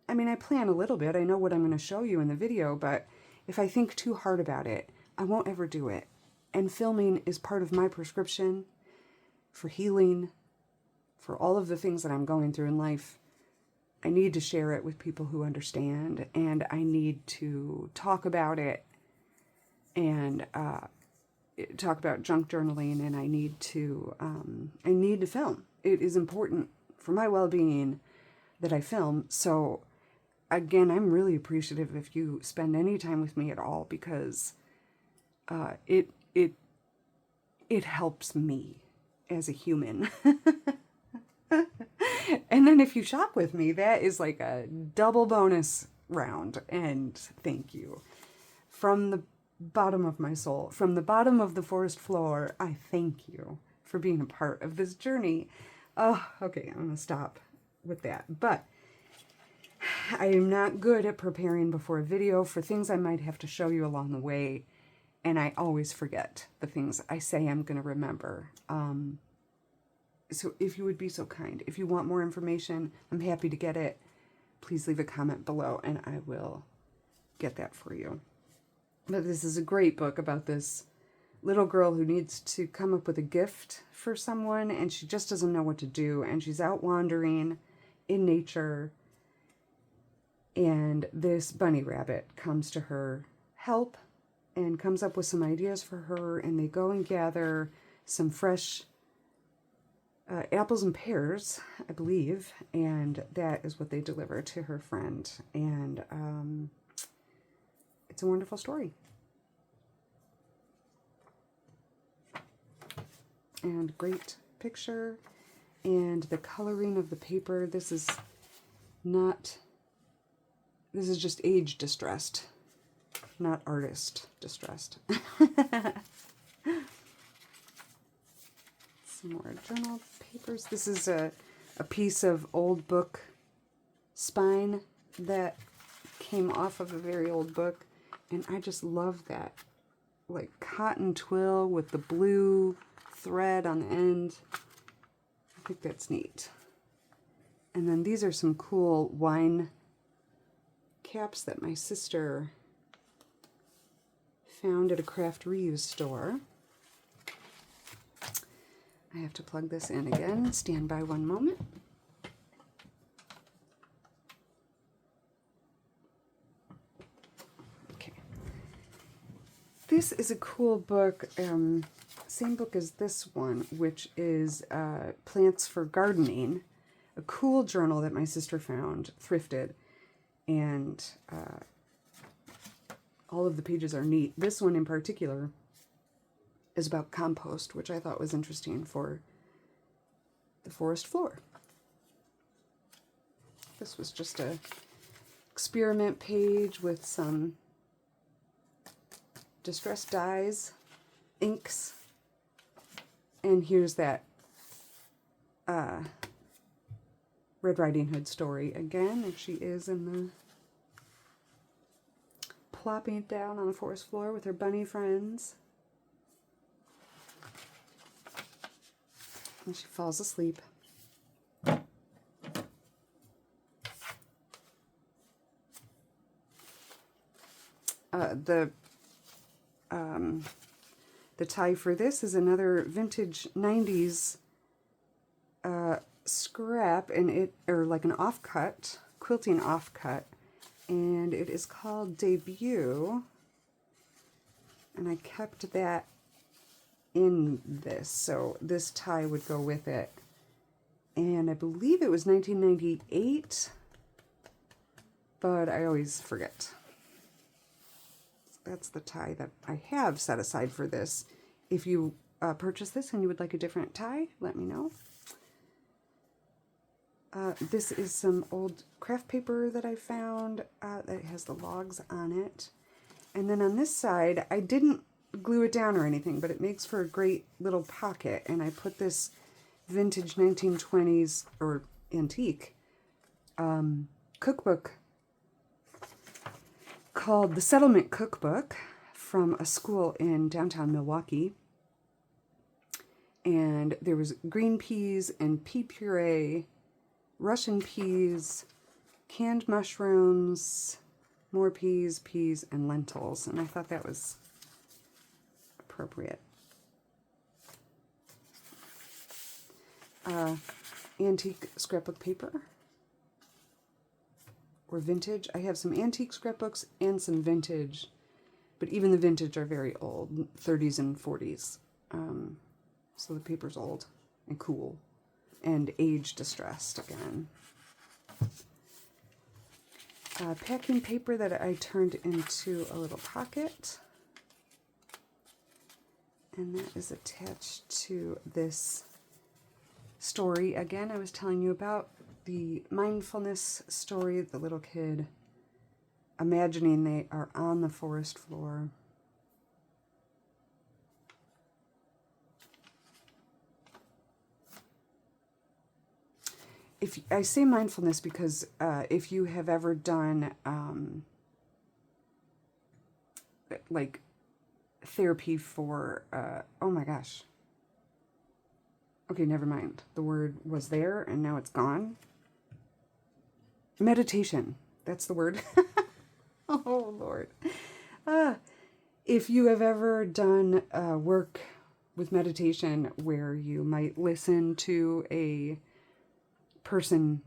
I mean, I plan a little bit. I know what I'm going to show you in the video, but if I think too hard about it, I won't ever do it. And filming is part of my prescription for healing, for all of the things that I'm going through in life. I need to share it with people who understand, and I need to talk about it and talk about junk journaling, and I need to film. It is important for my well-being that I film. So again, I'm really appreciative if you spend any time with me at all, because it helps me as a human. And then if you shop with me, that is like a double bonus round. And thank you. From the bottom of my soul, from the bottom of the forest floor, I thank you for being a part of this journey. Oh, okay, I'm going to stop with that. But I am not good at preparing before a video for things I might have to show you along the way. And I always forget the things I say I'm going to remember. So if you would be so kind, if you want more information, I'm happy to get it. Please leave a comment below and I will get that for you. But this is a great book about this little girl who needs to come up with a gift for someone, and she just doesn't know what to do. And she's out wandering in nature. And this bunny rabbit comes to her help and comes up with some ideas for her, and they go and gather some fresh apples and pears, I believe, and that is what they deliver to her friend. And it's a wonderful story. And great picture, and the coloring of the paper. This is just age distressed, not artist distressed. Some more journal papers. This is a piece of old book spine that came off of a very old book, and I just love that, like cotton twill with the blue thread on the end. I think that's neat. And then these are some cool wine caps that my sister found at a craft reuse store. I have to plug this in again. Stand by one moment. Okay. This is a cool book. Same book as this one, which is Plants for Gardening. A cool journal that my sister found, thrifted. And all of the pages are neat. This one in particular is about compost, which I thought was interesting for the forest floor. This was just a experiment page with some distressed dyes, inks, and here's that Red Riding Hood story again, and she is in the plopping it down on the forest floor with her bunny friends. And she falls asleep. The tie for this is another vintage 90s scrap, and like an offcut, quilting offcut, and it is called Debut, and I kept that in this, so this tie would go with it, and I believe it was 1998, but I always forget. that's the tie that I have set aside for this. If you purchase this and you would like a different tie, let me know. This is some old craft paper that I found that has the logs on it. And then on this side, I didn't glue it down or anything, but it makes for a great little pocket. And I put this vintage 1920s or antique cookbook called the Settlement Cookbook from a school in downtown Milwaukee. And there was green peas and pea puree, Russian peas, canned mushrooms, more peas, and lentils. And I thought that was appropriate. Antique scrapbook paper. Or vintage. I have some antique scrapbooks and some vintage. But even the vintage are very old. 30s and 40s. So the paper's old and cool. And age distressed again. Packing paper that I turned into a little pocket. And that is attached to this story again I was telling you about. The mindfulness story, the little kid imagining they are on the forest floor. If I say mindfulness because if you have ever done like therapy for oh my gosh, okay, never mind, the word was there and now it's gone. Meditation, that's the word. Oh Lord. If you have ever done work with meditation where you might listen to a person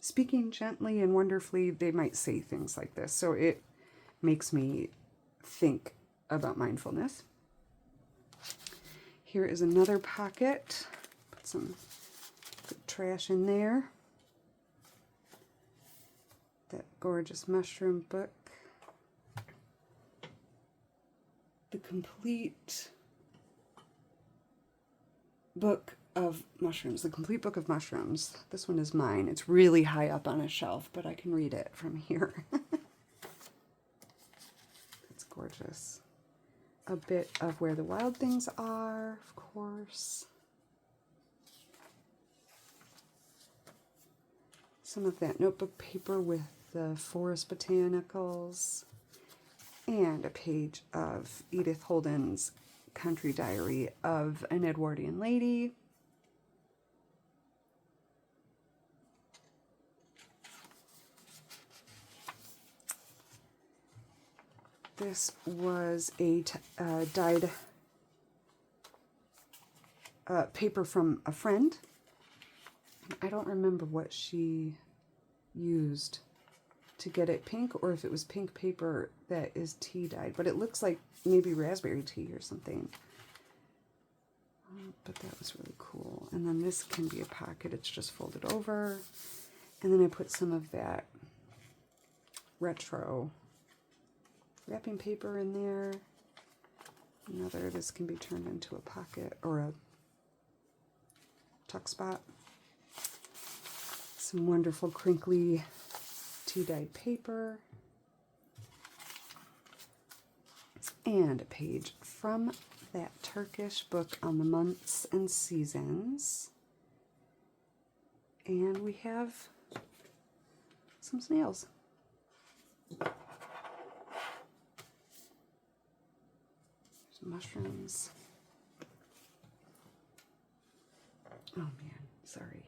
speaking gently and wonderfully, they might say things like this. So it makes me think about mindfulness. Here is another pocket. Put some good trash in there. That gorgeous mushroom book. The complete book of mushrooms. The complete book of mushrooms. This one is mine. It's really high up on a shelf, but I can read it from here. It's gorgeous. A bit of Where the Wild Things Are, of course. Some of that notebook paper with the forest botanicals. And a page of Edith Holden's Country Diary of an Edwardian Lady. This was a dyed paper from a friend. I don't remember what she used to get it pink, or if it was pink paper that is tea dyed, but it looks like maybe raspberry tea or something. But that was really cool. And then this can be a pocket. It's just folded over. And then I put some of that retro wrapping paper in there. Another, this can be turned into a pocket or a tuck spot. Some wonderful crinkly tea-dyed paper. And a page from that Turkish book on the months and seasons. And we have some snails. Some mushrooms. Oh man, sorry.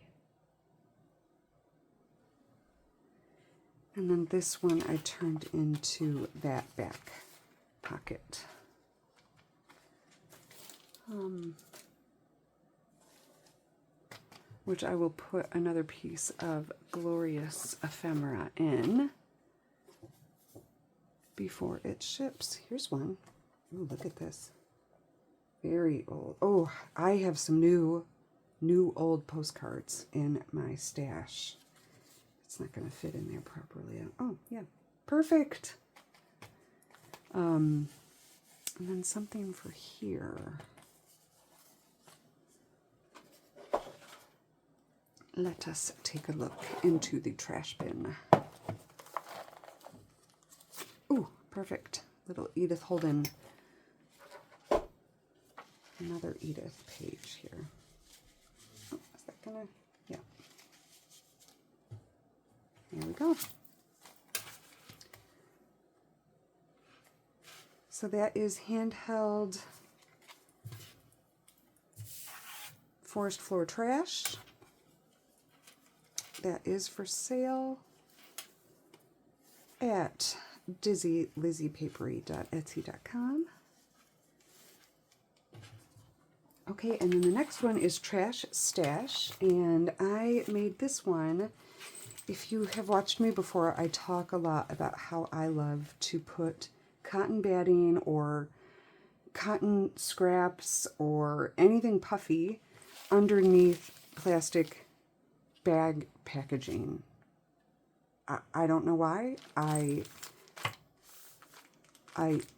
And then this one I turned into that back pocket. Which I will put another piece of glorious ephemera in before it ships. Here's one. Ooh, look at this. Very old. Oh, I have some new old postcards in my stash. It's not going to fit in there properly. Oh, yeah. Perfect. And then something for here. Let us take a look into the trash bin. Ooh, perfect. Little Edith Holden. Another Edith page here. Oh, is that gonna? Yeah. There we go. So that is handheld forest floor trash. That is for sale at lizziepapery.etsy.com. Okay, and then the next one is Trash Stash, and I made this one. If you have watched me before, I talk a lot about how I love to put cotton batting or cotton scraps or anything puffy underneath plastic bag packaging. I don't know why. I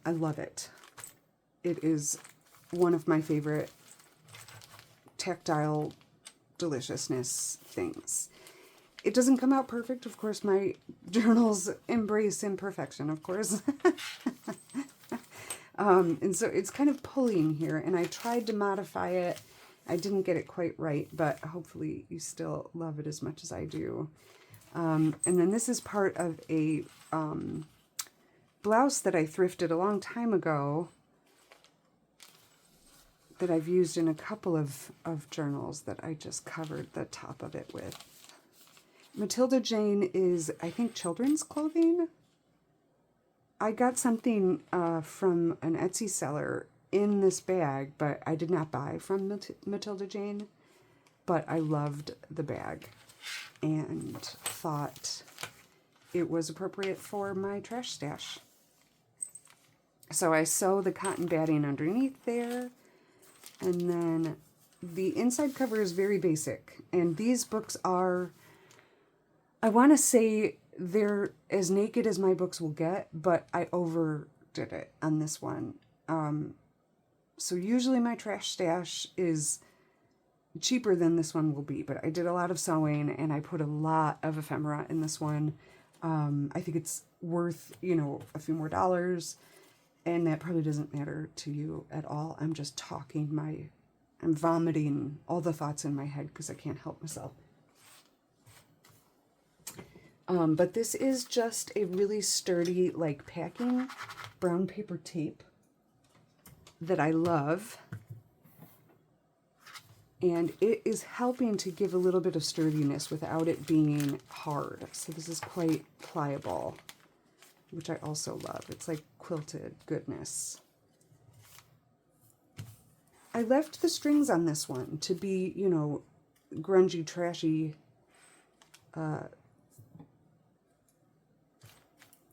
love it. It is one of my favorite tactile deliciousness things. It doesn't come out perfect. Of course, my journals embrace imperfection, of course. And so it's kind of pulling here, and I tried to modify it. I didn't get it quite right, but hopefully you still love it as much as I do. And then this is part of a blouse that I thrifted a long time ago that I've used in a couple of journals that I just covered the top of it with. Matilda Jane is, I think, children's clothing. I got something from an Etsy seller in this bag, but I did not buy from Matilda Jane. But I loved the bag and thought it was appropriate for my trash stash. So I sew the cotton batting underneath there, and then the inside cover is very basic. And these books are, I want to say they're as naked as my books will get, but I overdid it on this one. So usually my trash stash is cheaper than this one will be, but I did a lot of sewing and I put a lot of ephemera in this one. I think it's worth, a few more dollars, and that probably doesn't matter to you at all. I'm just talking I'm vomiting all the thoughts in my head because I can't help myself. But this is just a really sturdy, packing brown paper tape that I love. And it is helping to give a little bit of sturdiness without it being hard. So this is quite pliable, which I also love. It's like quilted goodness. I left the strings on this one to be, grungy, trashy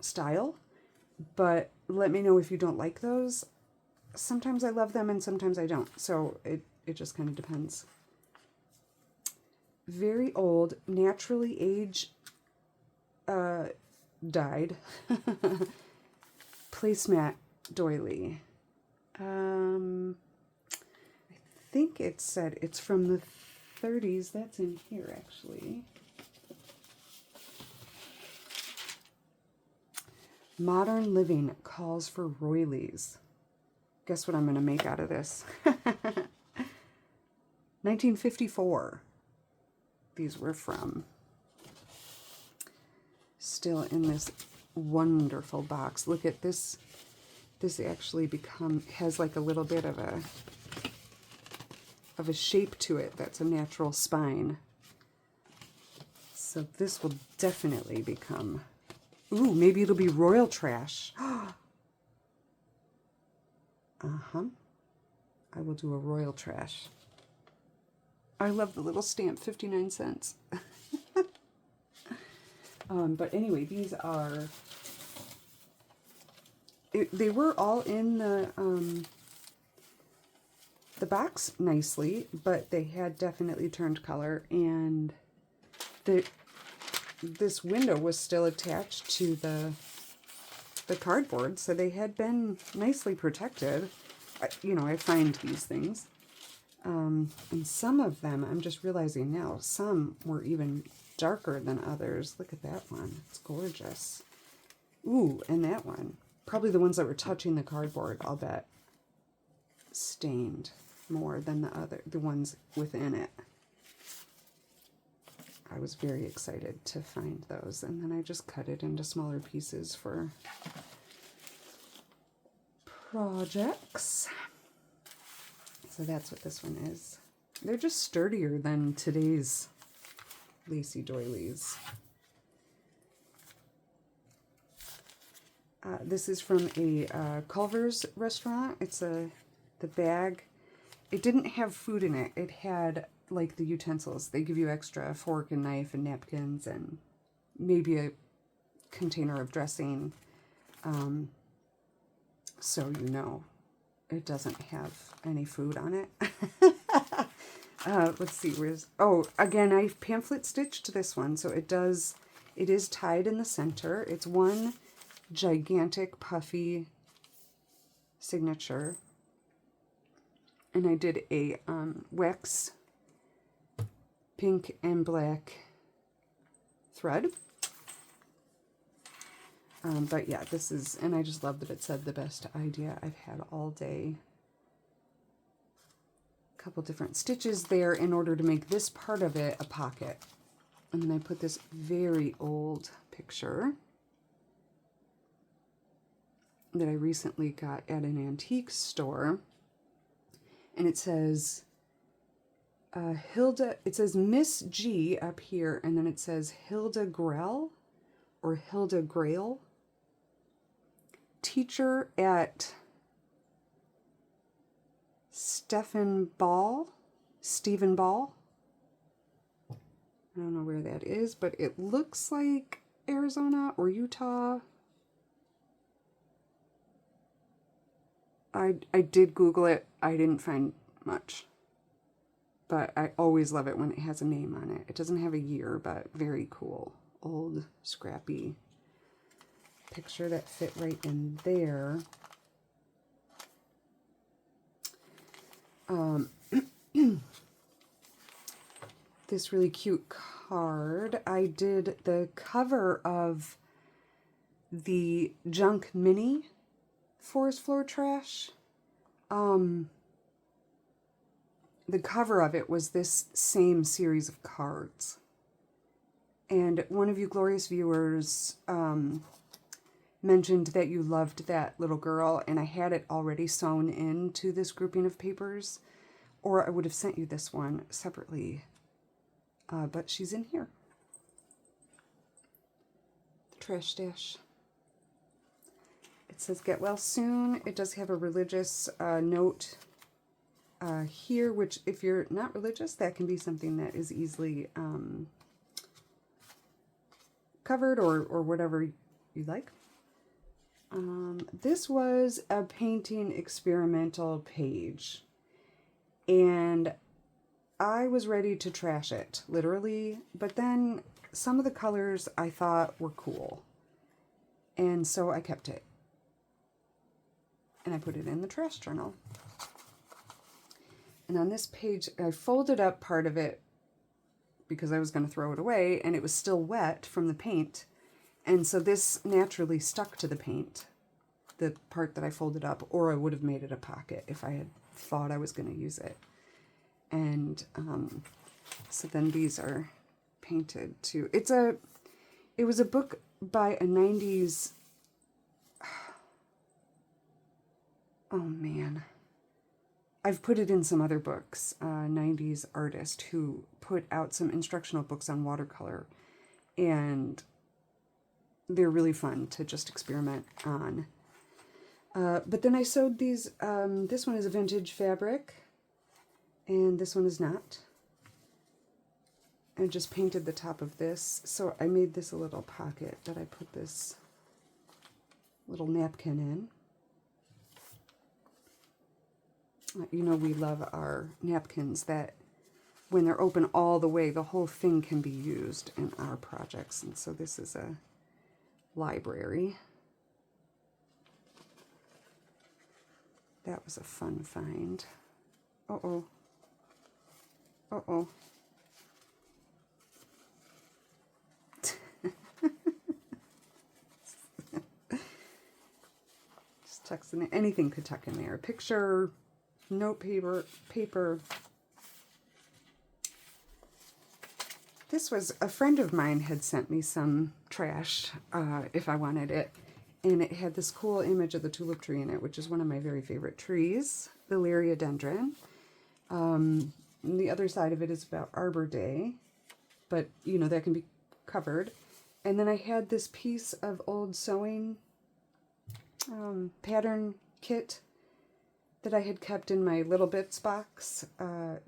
style, but let me know if you don't like those. Sometimes I love them and sometimes I don't, so it just kind of depends. Very old, naturally dyed placemat doily. I think it said it's from the 30s. That's in here, actually. Modern living calls for royalies. Guess what I'm going to make out of this? 1954. These were from. Still in this wonderful box. Look at this. This actually has like a little bit of a shape to it that's a natural spine. So this will definitely become, ooh, maybe it'll be royal trash. I will do a royal trash. I love the little stamp, 59 cents. But anyway, these are, they were all in the box nicely, but they had definitely turned color, and this window was still attached to the cardboard, so they had been nicely protected. You know, I find these things. And some of them, I'm just realizing now, some were even darker than others. Look at that one. It's gorgeous. Ooh, and that one. Probably the ones that were touching the cardboard, I'll bet, stained more than the ones within it. I was very excited to find those, and then I just cut it into smaller pieces for projects. So that's what this one is. They're just sturdier than today's lacy doilies. This is from a Culver's restaurant. It's the bag. It didn't have food in it. It had like the utensils. They give you extra fork and knife and napkins and maybe a container of dressing. So you know it doesn't have any food on it. Let's see, again, I pamphlet stitched this one, so it is tied in the center. It's one gigantic puffy signature. And I did a wax pink and black thread. But yeah, this is, and I just love that it said the best idea I've had all day. A couple different stitches there in order to make this part of it a pocket. And then I put this very old picture that I recently got at an antique store. And it says, Hilda, it says Miss G up here, and then it says Hilda Grell, or Hilda Grail, teacher at Stephen Ball. I don't know where that is, but it looks like Arizona or Utah. I did Google it. I didn't find much. But I always love it when it has a name on it. It doesn't have a year, but very cool. Old, scrappy picture that fit right in there. This really cute card. I did the cover of the Junk Mini Forest Floor Trash. The cover of it was this same series of cards. And one of you glorious viewers mentioned that you loved that little girl, and I had it already sewn into this grouping of papers, or I would have sent you this one separately. But she's in here. The trash stash. It says get well soon. It does have a religious note here, which if you're not religious, that can be something that is easily covered or whatever you like. This was a painting experimental page, and I was ready to trash it, literally, but then some of the colors I thought were cool, and so I kept it, and I put it in the trash journal. And on this page, I folded up part of it because I was going to throw it away, and it was still wet from the paint. And so this naturally stuck to the paint, the part that I folded up, or I would have made it a pocket if I had thought I was going to use it. And so then these are painted too. It was a book by a 90s, oh man, I've put it in some other books, 90s artist who put out some instructional books on watercolor, and they're really fun to just experiment on. But then I sewed these, this one is a vintage fabric, and this one is not. I just painted the top of this, so I made this a little pocket that I put this little napkin in. You know, we love our napkins that when they're open all the way, the whole thing can be used in our projects. And so this is a library. That was a fun find. Uh-oh. Uh-oh. Just tucks in there. Anything could tuck in there. A picture, note paper. This was, a friend of mine had sent me some trash, if I wanted it. And it had this cool image of the tulip tree in it, which is one of my very favorite trees, the Liriodendron. And the other side of it is about Arbor Day, but, you know, that can be covered. And then I had this piece of old sewing pattern kit that I had kept in my Little Bits box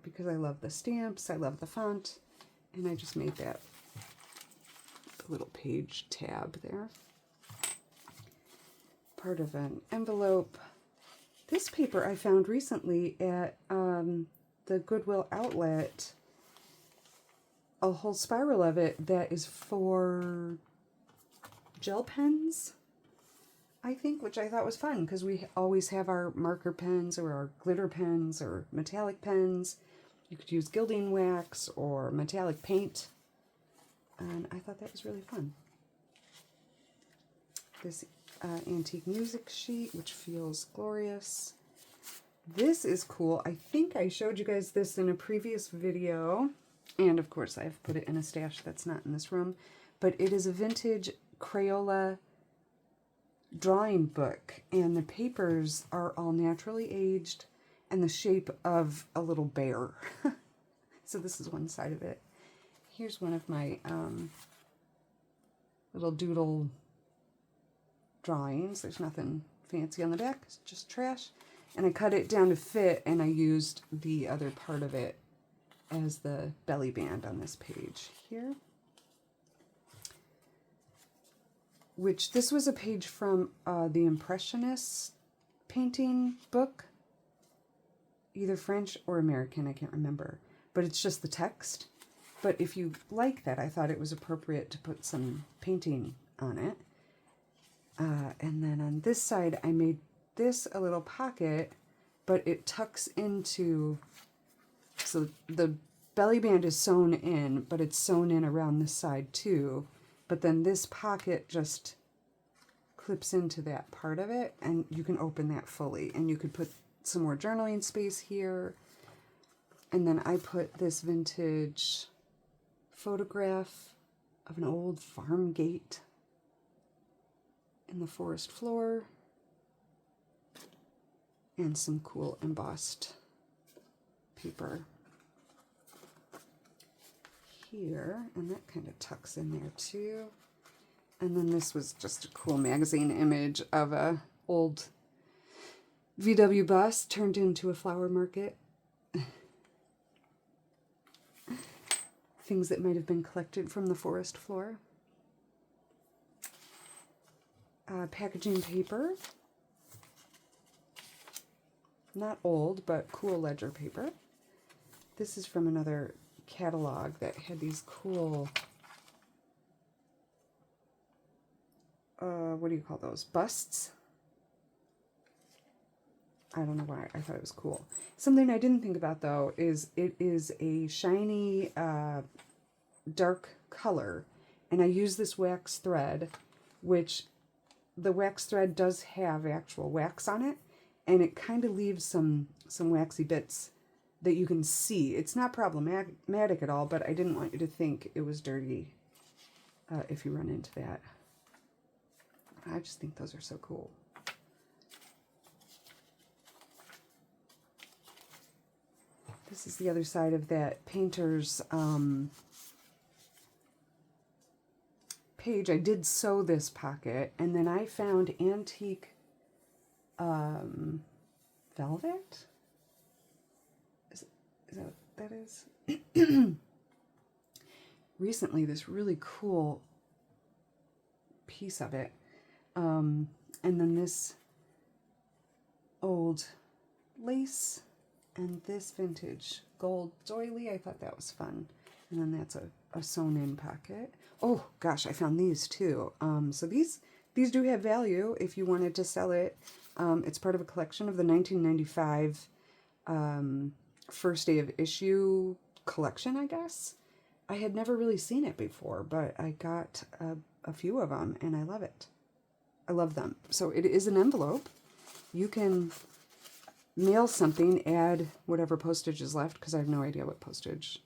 because I love the stamps, I love the font, and I just made that little page tab there. Part of an envelope. This paper I found recently at the Goodwill outlet, a whole spiral of it that is for gel pens, I think, which I thought was fun because we always have our marker pens or our glitter pens or metallic pens. You could use gilding wax or metallic paint, and I thought that was really fun. This antique music sheet, which feels glorious. This is cool. I think I showed you guys this in a previous video, and of course I've put it in a stash that's not in this room, but it is a vintage Crayola drawing book, and the papers are all naturally aged and the shape of a little bear. So this is one side of it. Here's one of my little doodle drawings. There's nothing fancy on the back, it's just trash. And I cut it down to fit, and I used the other part of it as the belly band on this page here. Which, this was a page from the Impressionist painting book. Either French or American, I can't remember. But it's just the text. But if you like that, I thought it was appropriate to put some painting on it. And then on this side, I made this a little pocket, but it tucks into, so the belly band is sewn in, but it's sewn in around this side too. But then this pocket just clips into that part of it, and you can open that fully. And you could put some more journaling space here. And then I put this vintage photograph of an old farm gate in the forest floor, and some cool embossed paper here, and that kind of tucks in there too. And then this was just a cool magazine image of a old VW bus turned into a flower market. Things that might have been collected from the forest floor. Packaging paper. Not old, but cool ledger paper. This is from another catalog that had these cool, what do you call those? Busts? I don't know why. I thought it was cool. Something I didn't think about, though, is it is a shiny, dark color. And I use this wax thread, which the wax thread does have actual wax on it. And it kind of leaves some waxy bits that you can see. It's not problematic at all, but I didn't want you to think it was dirty if you run into that. I just think those are so cool. This is the other side of that painter's page. I did sew this pocket, and then I found antique velvet. Is that what that is? Recently, this really cool piece of it. And then this old lace and this vintage gold doily. I thought that was fun. And then that's a sewn in pocket. Oh gosh, I found these too. So these do have value if you wanted to sell it. It's part of a collection of the 1995 first day of issue collection, I guess. I had never really seen it before, but I got a few of them, and I love it. I love them. So it is an envelope. You can mail something, add whatever postage is left, because I have no idea what postage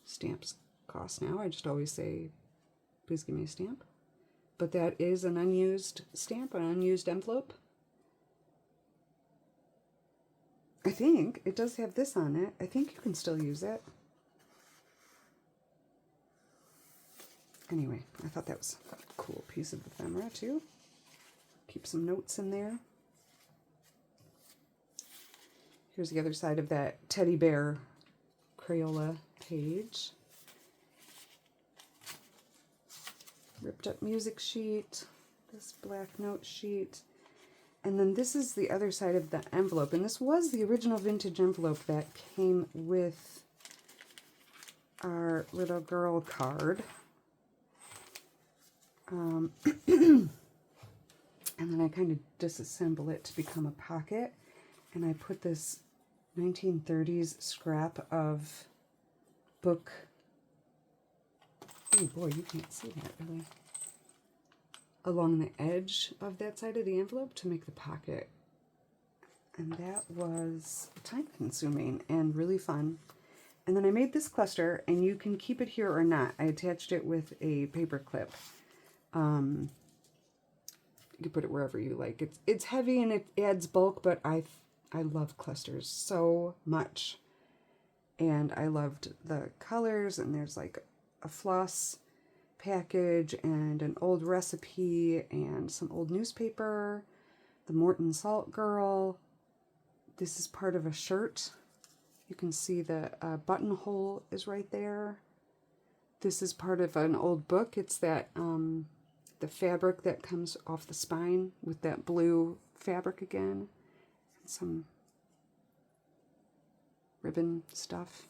stamps cost now. I just always say, please give me a stamp. But that is an unused stamp, an unused envelope. I think it does have this on it. I think you can still use it. Anyway, I thought that was a cool piece of ephemera too. Keep some notes in there. Here's the other side of that teddy bear Crayola page. Ripped up music sheet, this black note sheet. And then this is the other side of the envelope. And this was the original vintage envelope that came with our little girl card. And then I kind of disassemble it to become a pocket. And I put this 1930s scrap of book. Oh boy, you can't see that really. Along the edge of that side of the envelope to make the pocket. And that was time consuming and really fun. And then I made this cluster, and you can keep it here or not. I attached it with a paper clip. You can put it wherever you like. It's heavy and it adds bulk, but I love clusters so much. And I loved the colors, and there's like a floss package and an old recipe and some old newspaper, the Morton Salt Girl. This is part of a shirt. You can see the buttonhole is right there. This is part of an old book. It's that the fabric that comes off the spine with that blue fabric again, and some ribbon stuff.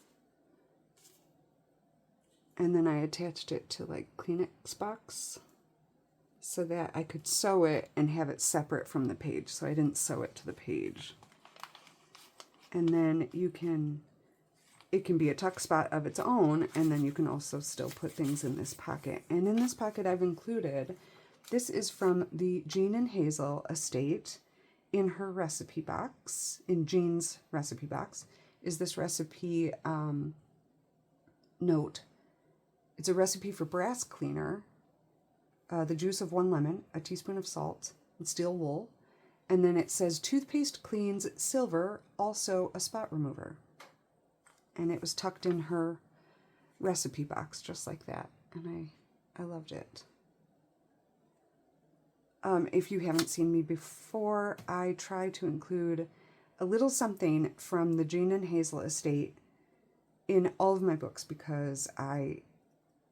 And then I attached it to like Kleenex box so that I could sew it and have it separate from the page. So I didn't sew it to the page. And then it can be a tuck spot of its own, and then you can also still put things in this pocket. And in this pocket I've included, this is from the Jean and Hazel estate. In her recipe box, in Jean's recipe box, is this recipe note. It's a recipe for brass cleaner, the juice of 1 lemon, a teaspoon of salt, and steel wool. And then it says toothpaste cleans silver, also a spot remover. And it was tucked in her recipe box, just like that. And I loved it. If you haven't seen me before, I try to include a little something from the Jean and Hazel estate in all of my books, because I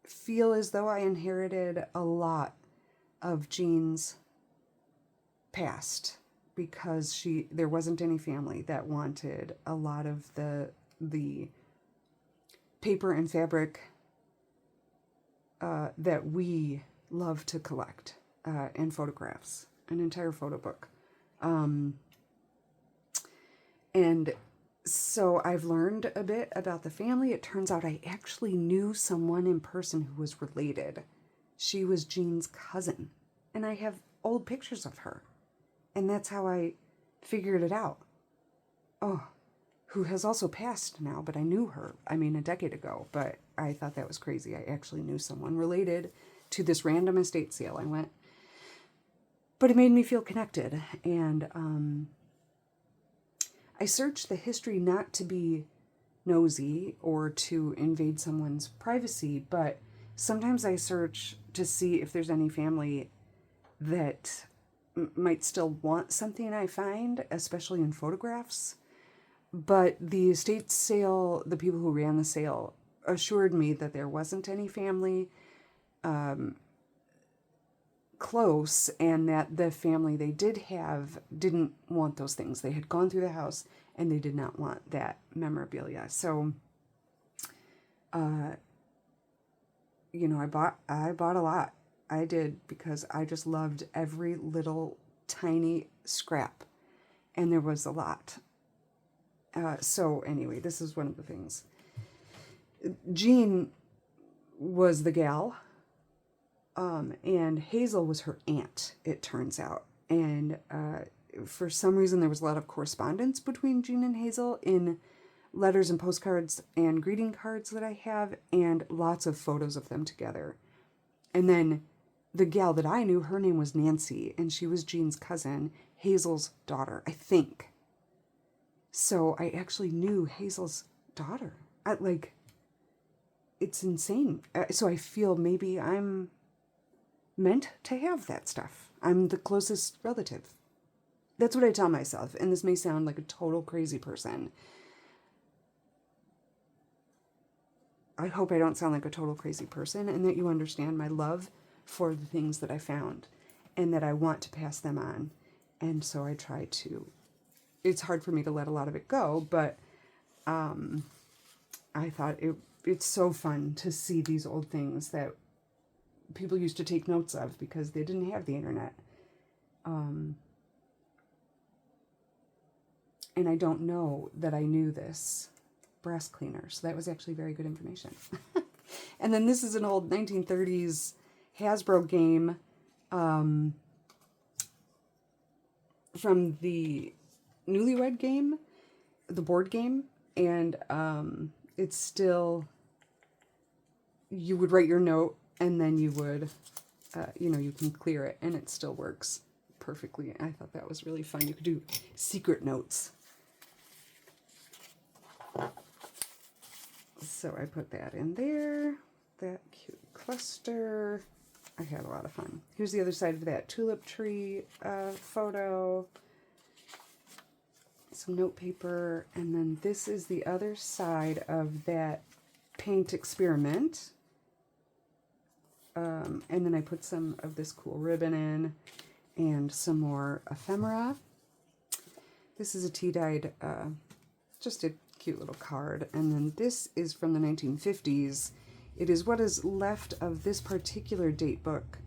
feel as though I inherited a lot of Jean's past, because there wasn't any family that wanted a lot of the paper and fabric that we love to collect, and photographs, an entire photo book. And so I've learned a bit about the family. It turns out I actually knew someone in person who was related. She was Jean's cousin, and I have old pictures of her. And that's how I figured it out. Oh, who has also passed now, but I knew her, a decade ago, but I thought that was crazy. I actually knew someone related to this random estate sale I went. But it made me feel connected, and I searched the history not to be nosy or to invade someone's privacy, but sometimes I search to see if there's any family that might still want something I find, especially in photographs. But the estate sale, the people who ran the sale assured me that there wasn't any family close, and that the family they did have didn't want those things. They had gone through the house and they did not want that memorabilia. So, I bought a lot. I did, because I just loved every little tiny scrap And there was a lot. So anyway, this is one of the things. Jean was the gal, and Hazel was her aunt, it turns out. And for some reason, there was a lot of correspondence between Jean and Hazel in letters and postcards and greeting cards that I have, and lots of photos of them together. And then the gal that I knew, her name was Nancy, and she was Jean's cousin, Hazel's daughter, I think. So I actually knew Hazel's daughter. It's insane. So I feel maybe I'm meant to have that stuff. I'm the closest relative. That's what I tell myself, and this may sound like a total crazy person. I hope I don't sound like a total crazy person, and that you understand my love for the things that I found and that I want to pass them on. And so I try to. It's hard for me to let a lot of it go, but I thought it's so fun to see these old things that people used to take notes of because they didn't have the internet. And I don't know that I knew this brass cleaner, so that was actually very good information. And then this is an old 1930s Hasbro game from the Newlywed Game, the board game, and it's still, you would write your note and then you would, you can clear it, and it still works perfectly. I thought that was really fun. You could do secret notes. So I put that in there, that cute cluster. I had a lot of fun. Here's the other side of that tulip tree photo. Some note paper, and then this is the other side of that paint experiment. And then I put some of this cool ribbon in and some more ephemera. This is a tea-dyed, just a cute little card. And then this is from the 1950s. It is what is left of this particular date book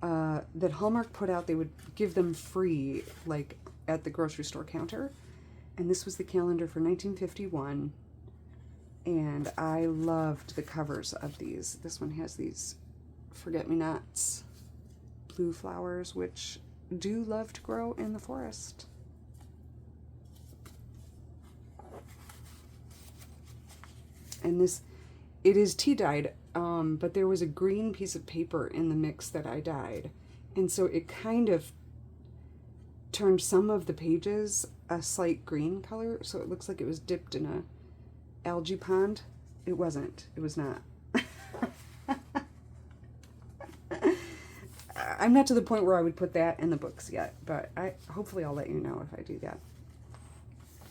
that Hallmark put out. They would give them free, like at the grocery store counter. And this was the calendar for 1951. And I loved the covers of these. This one has these forget-me-nots, blue flowers, which do love to grow in the forest. And this, it is tea dyed, but there was a green piece of paper in the mix that I dyed. And so it kind of turned some of the pages a slight green color, so it looks like it was dipped in a algae pond. It wasn't. It was not. I'm not to the point where I would put that in the books yet, but hopefully I'll let you know if I do that.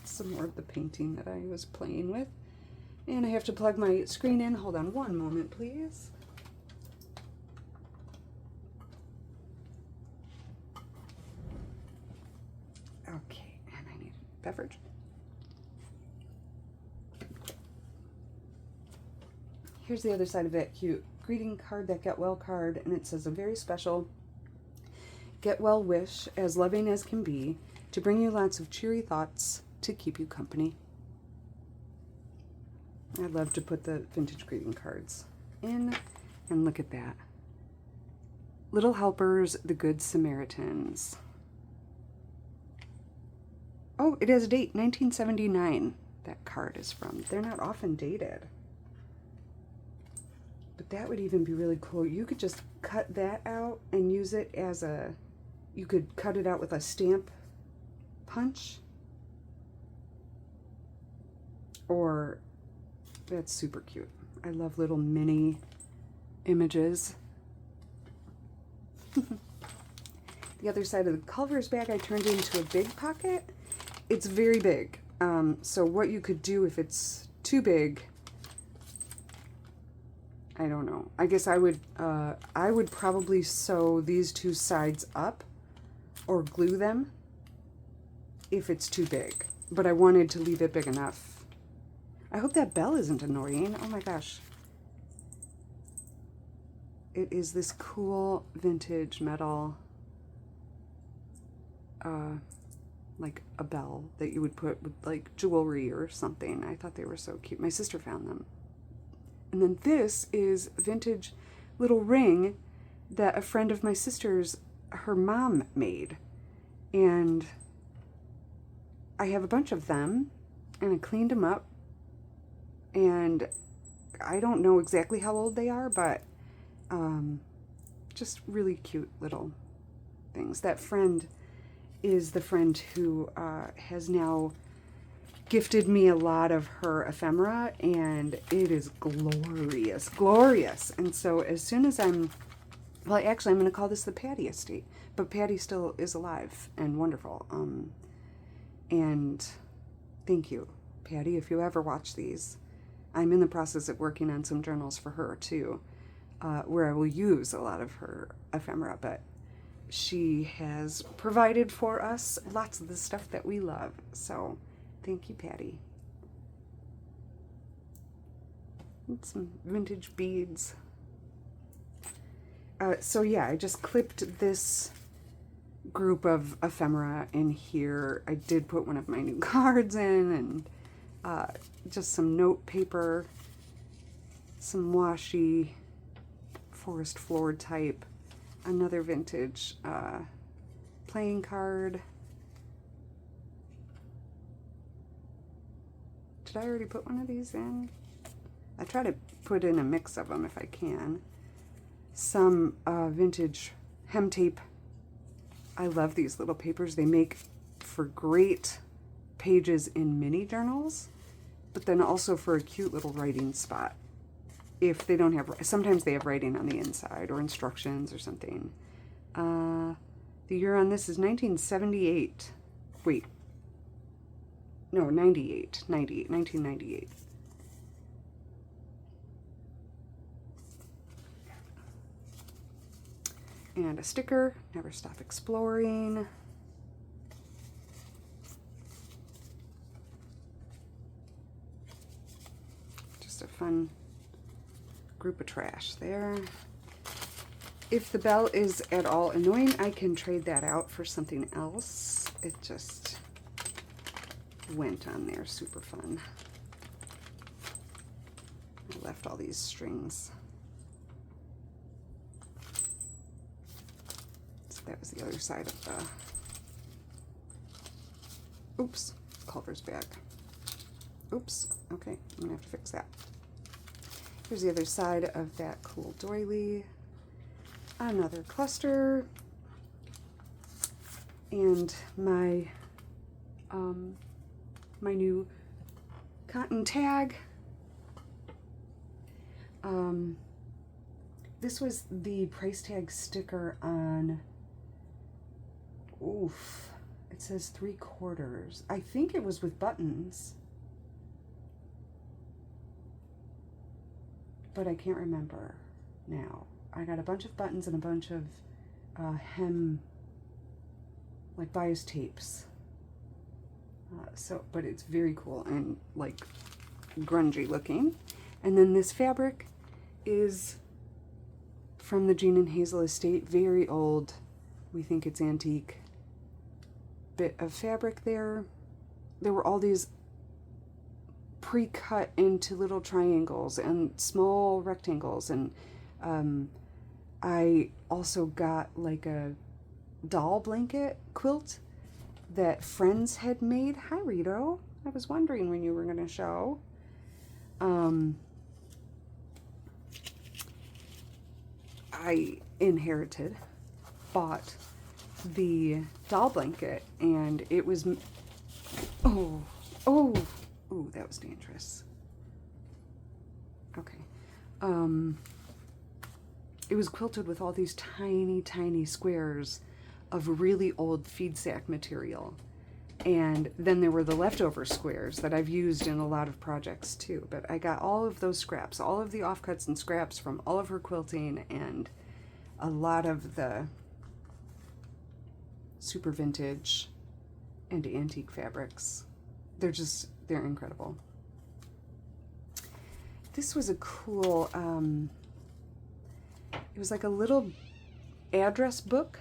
Some more of the painting that I was playing with. And I have to plug my screen in. Hold on one moment, please. Okay, and I need a beverage. Here's the other side of that cute greeting card, that get well card, and it says a very special get well wish, as loving as can be, to bring you lots of cheery thoughts to keep you company. I love to put the vintage greeting cards in, and look at that. Little Helpers, the Good Samaritans. Oh, it has a date, 1979. That card is from. They're not often dated. But that would even be really cool. You could just cut that out and use it as a, you could cut it out with a stamp punch. Or, that's super cute. I love little mini images. The other side of the Culver's bag I turned into a big pocket. It's very big. So what you could do if it's too big, I don't know. I guess I would probably sew these two sides up or glue them if it's too big. But I wanted to leave it big enough. I hope that bell isn't annoying. Oh my gosh. It is this cool vintage metal like a bell that you would put with like jewelry or something. I thought they were so cute. My sister found them. And then this is vintage little ring that a friend of my sister's, her mom made. And I have a bunch of them, and I cleaned them up. And I don't know exactly how old they are, but just really cute little things. That friend is the friend who has now gifted me a lot of her ephemera, and it is glorious, glorious. And so as soon as well, actually, I'm going to call this the Patty estate, but Patty still is alive and wonderful. And thank you, Patty, if you ever watch these. I'm in the process of working on some journals for her too, where I will use a lot of her ephemera, but she has provided for us lots of the stuff that we love. So thank you, Patty. And some vintage beads. So yeah, I just clipped this group of ephemera in here. I did put one of my new cards in, and just some note paper, some washi, forest floor type, another vintage playing card. Did I already put one of these in? I try to put in a mix of them if I can. Some vintage hem tape. I love these little papers. They make for great pages in mini journals, but then also for a cute little writing spot. If they don't have, sometimes they have writing on the inside or instructions or something. The year on this is 1978. Wait. No, 1998. And a sticker, never stop exploring. Just a fun group of trash there. If the bell is at all annoying, I can trade that out for something else. It just went on there, super fun. I left all these strings. So that was the other side of the, oops, Culver's bag. Oops, okay, I'm gonna have to fix that. Here's the other side of that cool doily. Another cluster. And my my new cotton tag. This was the price tag sticker on, oof, it says 3/4. I think it was with buttons, but I can't remember now. I got a bunch of buttons and a bunch of hem, like bias tapes. But it's very cool and like grungy looking. And then this fabric is from the Jean and Hazel estate, very old. We think it's antique. Bit of fabric there. There were all these pre-cut into little triangles and small rectangles, and I also got like a doll blanket quilt that friends had made. Hi, Rito. I was wondering when you were going to show. I bought the doll blanket, and it was, oh, that was dangerous. Okay. It was quilted with all these tiny, tiny squares of really old feed sack material. And then there were the leftover squares that I've used in a lot of projects too. But I got all of those scraps, all of the offcuts and scraps from all of her quilting, and a lot of the super vintage and antique fabrics. They're incredible. This was a cool, it was like a little address book.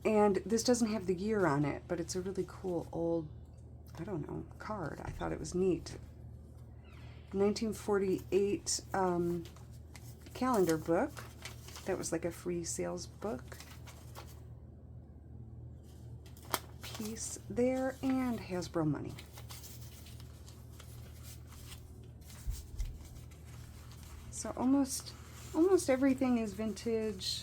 And this doesn't have the year on it, but it's a really cool old, I don't know, card. I thought it was neat. 1948 calendar book. That was like a free sales book. Piece there, and Hasbro money. So almost everything is vintage.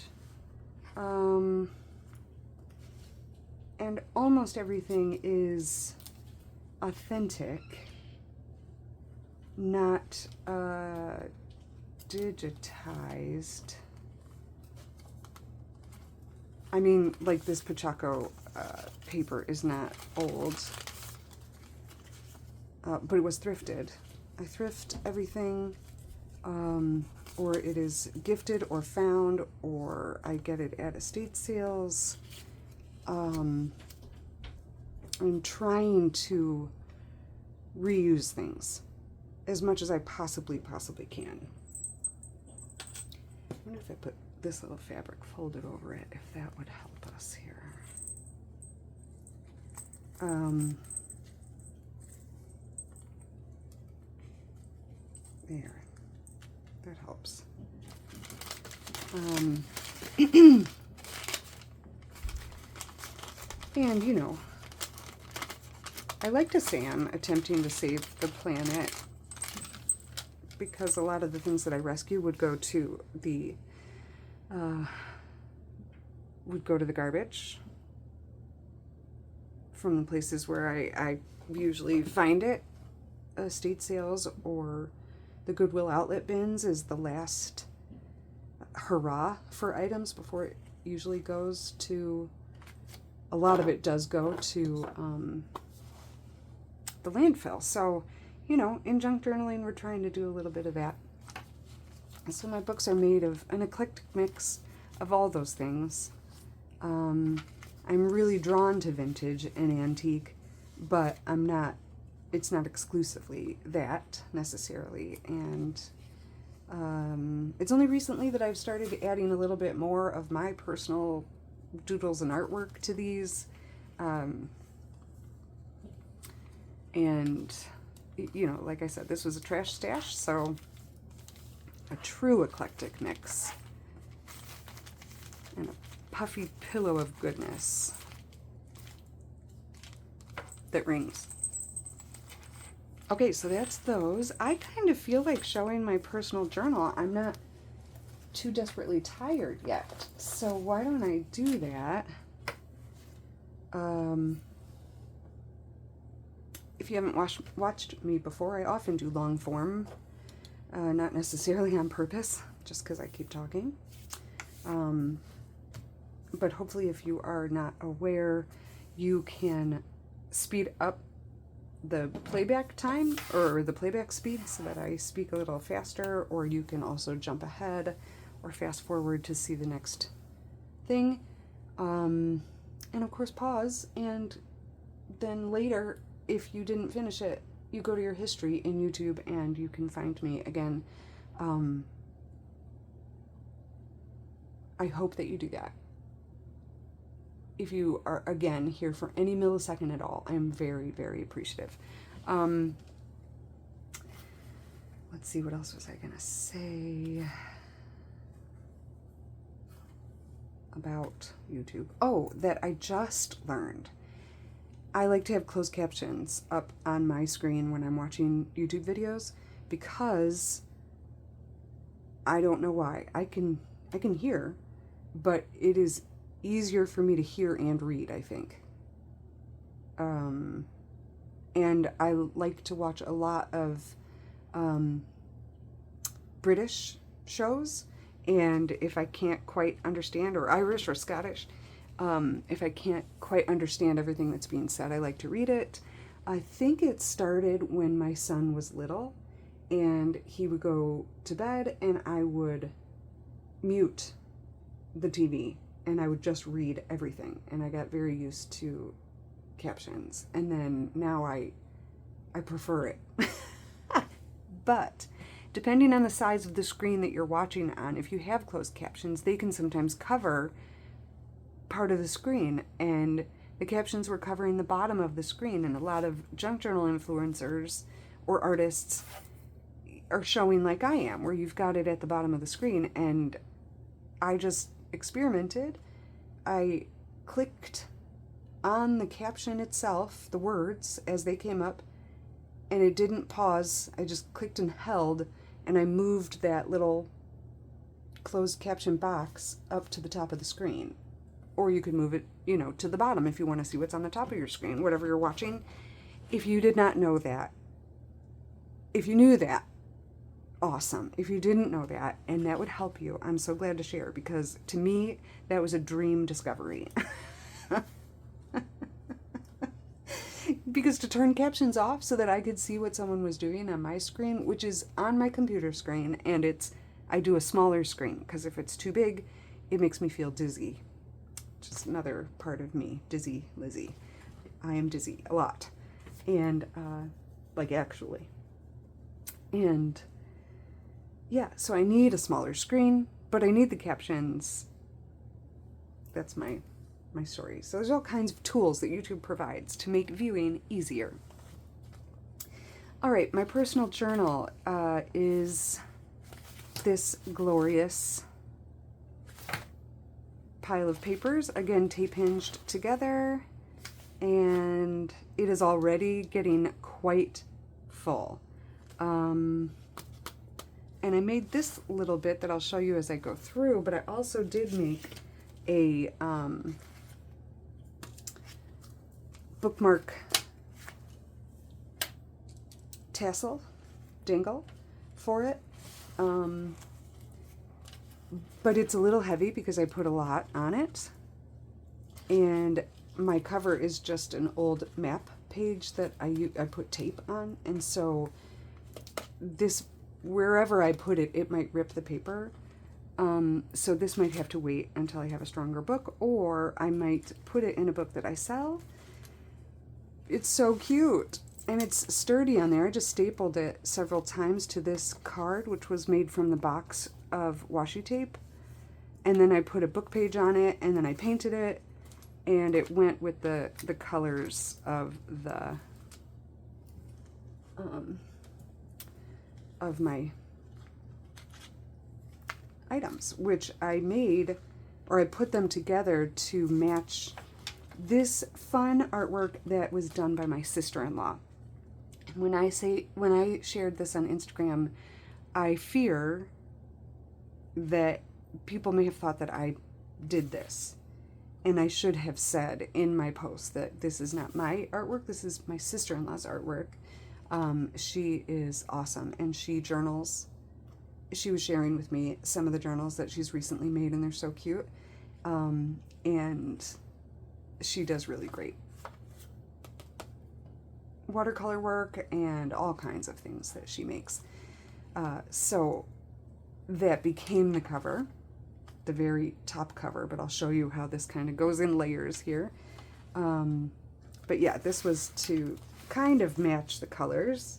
And almost everything is authentic, not digitized. I mean, like this Pachaco paper is not old, but it was thrifted. I thrift everything, or it is gifted or found, or I get it at estate sales. I'm trying to reuse things as much as I possibly can. I wonder if I put this little fabric folded over it, if that would help us here. There, that helps. And, you know, I like to say I'm attempting to save the planet, because a lot of the things that I rescue would go to the garbage from the places where I usually find it. Estate sales or the Goodwill outlet bins is the last hurrah for items before it usually goes to, a lot of it does go to the landfill. So, you know, in junk journaling, we're trying to do a little bit of that. So my books are made of an eclectic mix of all those things. I'm really drawn to vintage and antique, but it's not exclusively that necessarily. And it's only recently that I've started adding a little bit more of my personal doodles and artwork to these. And, you know, like I said, this was a trash stash, so a true eclectic mix. And a puffy pillow of goodness that rings. Okay, so that's those. I kind of feel like showing my personal journal. I'm not too desperately tired yet, so why don't I do that? If you haven't watched me before, I often do long form, not necessarily on purpose, just because I keep talking. But hopefully if you are not aware, you can speed up the playback time or the playback speed so that I speak a little faster, or you can also jump ahead or fast forward to see the next thing. And of course pause, and then later, if you didn't finish it, you go to your history in YouTube and you can find me again. I hope that you do that. If you are, again, here for any millisecond at all, I am very, very appreciative. Let's see, what else was I going to say about YouTube? Oh, that I just learned. I like to have closed captions up on my screen when I'm watching YouTube videos, because I don't know why. I can hear, but it is easier for me to hear and read, I think. And I like to watch a lot of British shows, and if I can't quite understand, or Irish or Scottish, if I can't quite understand everything that's being said, I like to read it. I think it started when my son was little, and he would go to bed, and I would mute the TV, and I would just read everything, and I got very used to captions, and then now I prefer it. But depending on the size of the screen that you're watching on, if you have closed captions, they can sometimes cover part of the screen, and the captions were covering the bottom of the screen, and a lot of junk journal influencers or artists are showing like I am, where you've got it at the bottom of the screen. And I just experimented. I clicked on the caption itself, the words as they came up, and it didn't pause. I just clicked and held, and I moved that little closed caption box up to the top of the screen. Or you could move it, you know, to the bottom if you want to see what's on the top of your screen, whatever you're watching. If you did not know that, if you knew that, awesome. If you didn't know that, and that would help you, I'm so glad to share, because to me, that was a dream discovery. Because to turn captions off so that I could see what someone was doing on my screen, which is on my computer screen, and I do a smaller screen, because if it's too big, it makes me feel dizzy. Just another part of me, dizzy Lizzie. I am dizzy a lot. And, like, actually. And yeah, so I need a smaller screen, but I need the captions. That's my story. So there's all kinds of tools that YouTube provides to make viewing easier. All right, my personal journal is this glorious pile of papers, again tape hinged together, and it is already getting quite full. And I made this little bit that I'll show you as I go through, but I also did make a bookmark tassel dangle for it. But it's a little heavy because I put a lot on it. And my cover is just an old map page that I put tape on. And so this, wherever I put it, it might rip the paper. So this might have to wait until I have a stronger book, or I might put it in a book that I sell. It's so cute. And it's sturdy on there. I just stapled it several times to this card, which was made from the box of washi tape. And then I put a book page on it, and then I painted it, and it went with the colors of the of my items, which I made, or I put them together to match this fun artwork that was done by my sister-in-law. And when I shared this on Instagram, I fear that people may have thought that I did this. And I should have said in my post that this is not my artwork, this is my sister-in-law's artwork. She is awesome, and she journals. She was sharing with me some of the journals that she's recently made, and they're so cute. And she does really great watercolor work and all kinds of things that she makes. So that became the cover, the very top cover, but I'll show you how this kind of goes in layers here. But yeah, this was to kind of match the colors.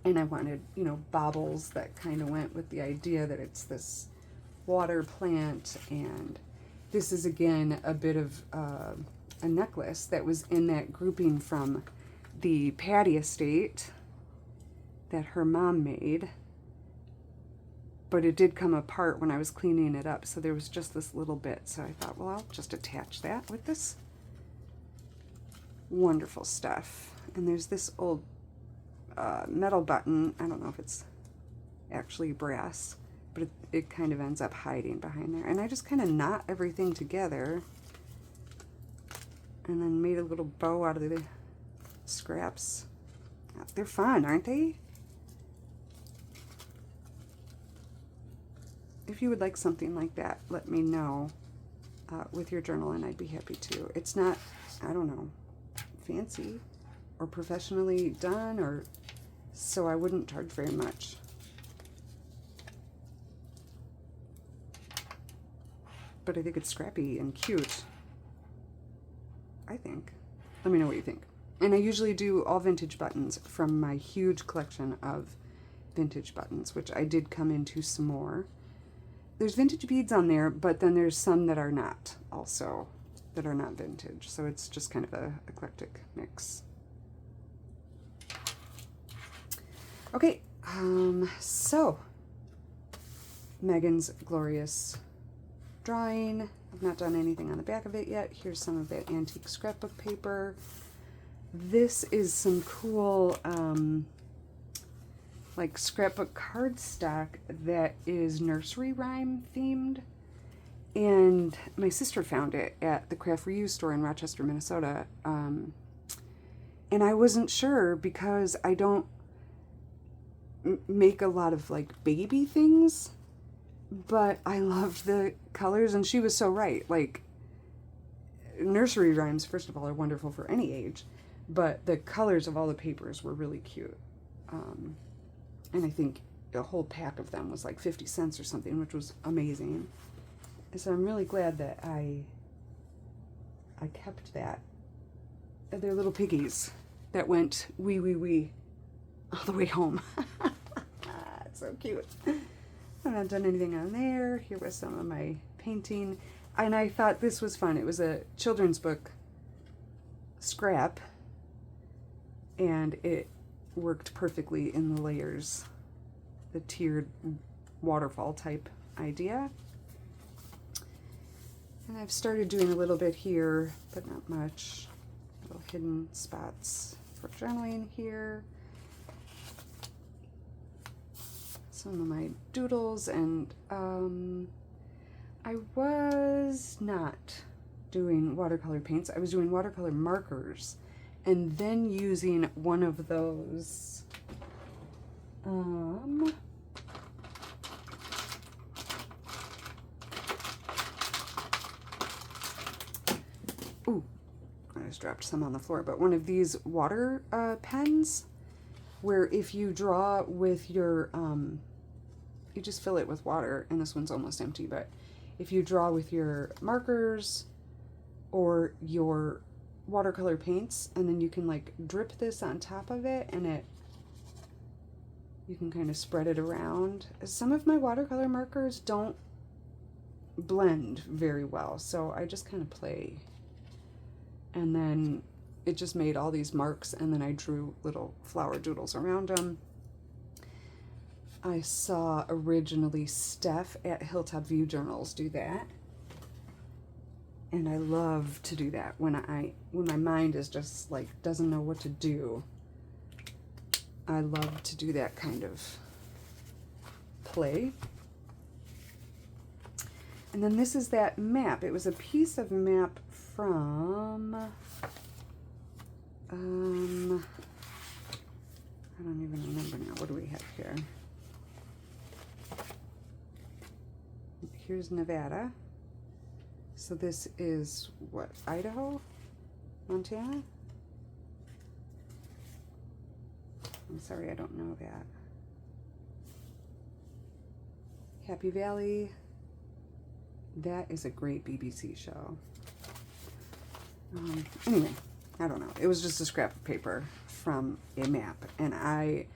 And I wanted, you know, baubles that kind of went with the idea that it's this water plant. And this is, again, a bit of a necklace that was in that grouping from the Patty estate that her mom made. But it did come apart when I was cleaning it up, so there was just this little bit. So I thought, well, I'll just attach that with this. Wonderful stuff. And there's this old metal button. I don't know if it's actually brass, but it kind of ends up hiding behind there. And I just kind of knot everything together and then made a little bow out of the scraps. They're fun, aren't they? If you would like something like that, let me know with your journal, and I'd be happy to. It's not, I don't know, fancy or professionally done, or so I wouldn't charge very much. But I think it's scrappy and cute. I think. Let me know what you think. And I usually do all vintage buttons from my huge collection of vintage buttons, which I did come into some more. there's vintage beads on there, but then there's some that are not also, that are not vintage. So it's just kind of a eclectic mix. Okay, so Megan's glorious drawing. I've not done anything on the back of it yet. Here's some of that antique scrapbook paper. This is some cool like scrapbook cardstock that is nursery rhyme themed. And my sister found it at the Craft Reuse store in Rochester, Minnesota. And I wasn't sure because I don't make a lot of like baby things, but I loved the colors, and she was so right. Like, nursery rhymes, first of all, are wonderful for any age, but the colors of all the papers were really cute. And I think a whole pack of them was like 50 cents or something, which was amazing. And so I'm really glad that I kept that. They're little piggies that went wee wee wee all the way home. It's so cute. I've not done anything on there. Here was some of my painting. And I thought this was fun. It was a children's book scrap, and it worked perfectly in the layers, the tiered waterfall type idea. And I've started doing a little bit here, but not much. Little hidden spots for journaling here. Some of my doodles, and I was not doing watercolor paints. I was doing watercolor markers, and then using one of those ooh, I just dropped some on the floor, but one of these water pens, where if you draw with your you just fill it with water, and this one's almost empty, but if you draw with your markers or your watercolor paints, and then you can like drip this on top of it, and you can kind of spread it around. Some of my watercolor markers don't blend very well, so I just kind of play, and then it just made all these marks, and then I drew little flower doodles around them. I saw originally Steph at Hilltop View Journals do that, and I love to do that when my mind is just like doesn't know what to do. I love to do that kind of play. And then this is that map. It was a piece of map from I don't even remember now. What do we have here? Here's Nevada. So this is what, Idaho? Montana? I'm sorry, I don't know that. Happy Valley. That is a great BBC show. Anyway, I don't know. It was just a scrap of paper from a map, and I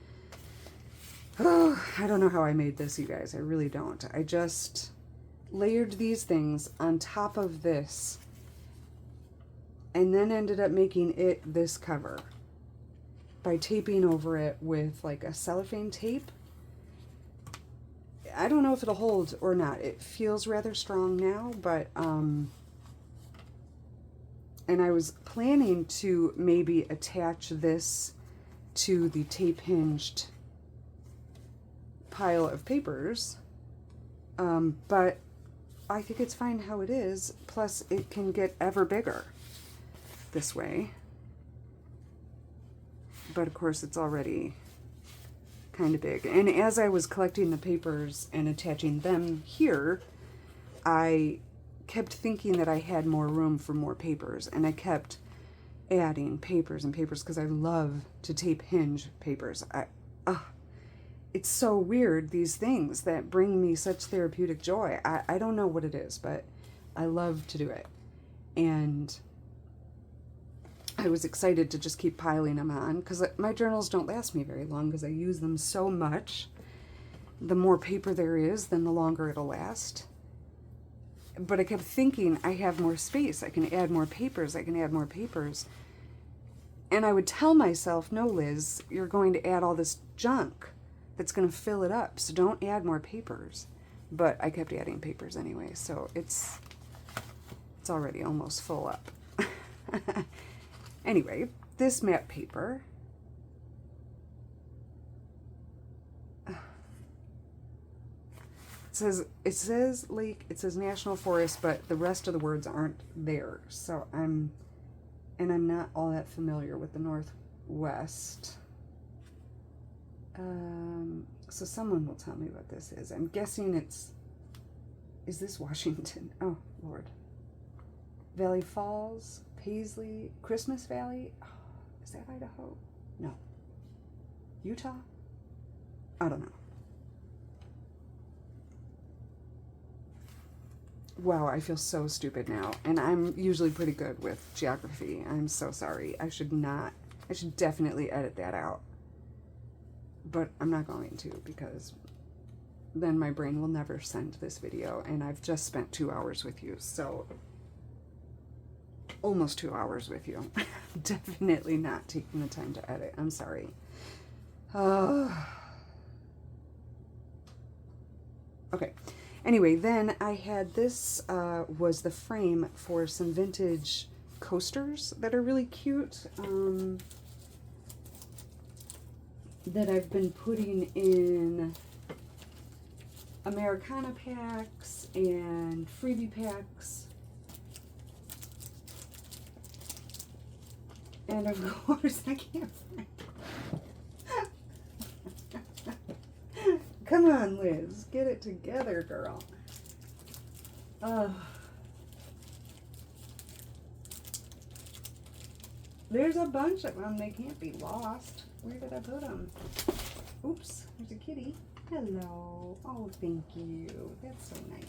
don't know how I made this, you guys. I really don't. I just layered these things on top of this, and then ended up making it this cover by taping over it with like a cellophane tape. I don't know if it'll hold or not. It feels rather strong now, but and I was planning to maybe attach this to the tape hinged pile of papers, but I think it's fine how it is. Plus it can get ever bigger this way, but of course it's already kind of big. And as I was collecting the papers and attaching them here, I kept thinking that I had more room for more papers, and I kept adding papers and papers because I love to tape hinge papers. It's so weird, these things that bring me such therapeutic joy. I don't know what it is, but I love to do it. And I was excited to just keep piling them on, because my journals don't last me very long because I use them so much. the more paper there is, then the longer it'll last. But I kept thinking, I have more space. I can add more papers. I can add more papers. And I would tell myself, no, Liz, you're going to add all this junk that's going to fill it up. So don't add more papers. But I kept adding papers anyway. So it's already almost full up. Anyway, this map paper. It says lake, it says national forest, but the rest of the words aren't there. So I'm not all that familiar with the Northwest. So someone will tell me what this is. I'm guessing is this Washington? Oh, Lord. Valley Falls, Paisley, Christmas Valley. Oh, is that Idaho? No. Utah? I don't know. Wow, I feel so stupid now. And I'm usually pretty good with geography. I'm so sorry. I should definitely edit that out. But I'm not going to, because then my brain will never send this video. And I've just spent 2 hours with you. So, almost 2 hours with you. Definitely not taking the time to edit. I'm sorry. Okay. Anyway, then I had this, was the frame for some vintage coasters that are really cute, that I've been putting in Americana packs and freebie packs. And of course, I can't find. Come on, Liz. Get it together, girl. There's a bunch of them. They can't be lost. Where did I put them? Oops. There's a kitty. Hello. Oh, thank you. That's so nice.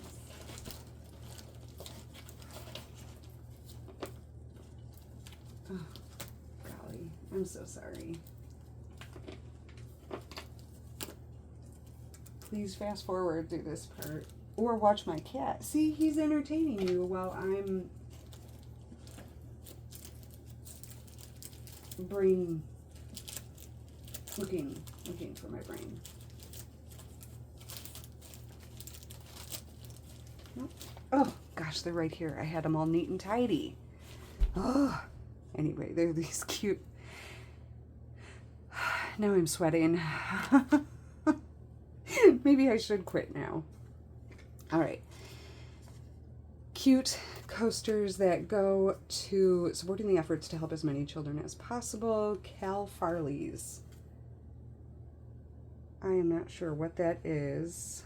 Oh, golly. I'm so sorry. Please fast forward through this part. Or watch my cat. See, he's entertaining you while I'm looking for my brain. Nope. Oh, gosh, they're right here. I had them all neat and tidy. Oh, anyway, they're these cute. Now I'm sweating. Maybe I should quit now. All right. Cute coasters that go to supporting the efforts to help as many children as possible. Cal Farley's. I am not sure what that is.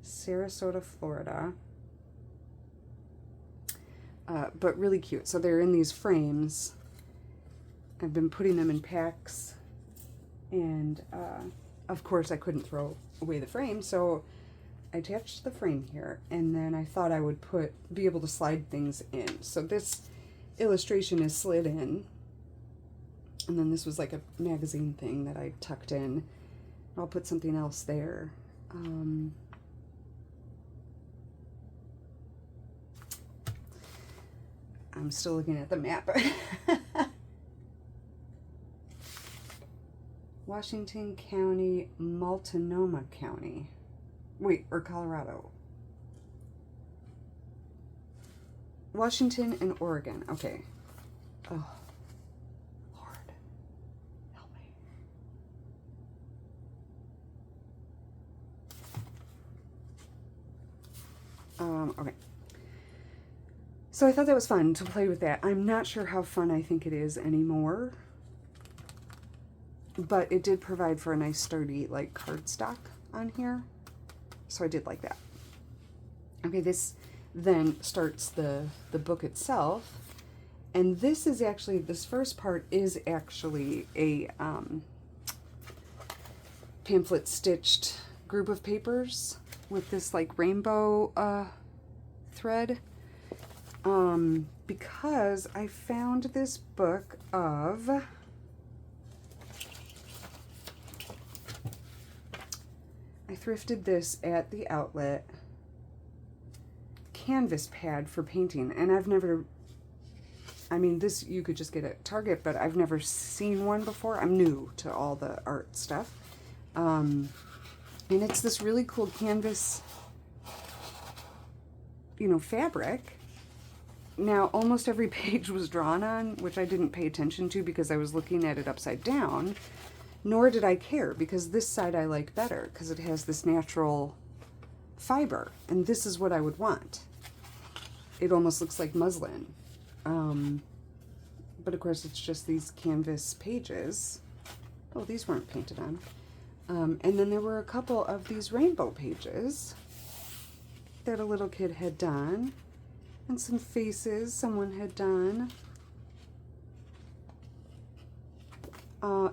Sarasota, Florida. But really cute. So they're in these frames. I've been putting them in packs. And, of course, I couldn't throw away the frame, so I attached the frame here, and then I thought I would be able to slide things in. So this illustration is slid in, and then this was like a magazine thing that I tucked in. I'll put something else there. I'm still looking at the map. Washington County, Multnomah County. Wait, or Colorado. Washington and Oregon. Okay. Oh, Lord. Help me. Okay. So I thought that was fun to play with that. I'm not sure how fun I think it is anymore. But it did provide for a nice sturdy like cardstock on here. So I did like that. Okay, this then starts the book itself. And this is actually, this first part is actually a pamphlet stitched group of papers with this like rainbow thread. Because I found this book of I thrifted this at the outlet canvas pad for painting, and I've never, I mean, this you could just get at Target, but I've never seen one before. I'm new to all the art stuff. And it's this really cool canvas, you know, fabric. Now, almost every page was drawn on, which I didn't pay attention to because I was looking at it upside down, nor did I care, because this side I like better because it has this natural fiber, and this is what I would want. It almost looks like muslin. But of course it's just these canvas pages. Oh, these weren't painted on. And then there were a couple of these rainbow pages that a little kid had done, and some faces someone had done.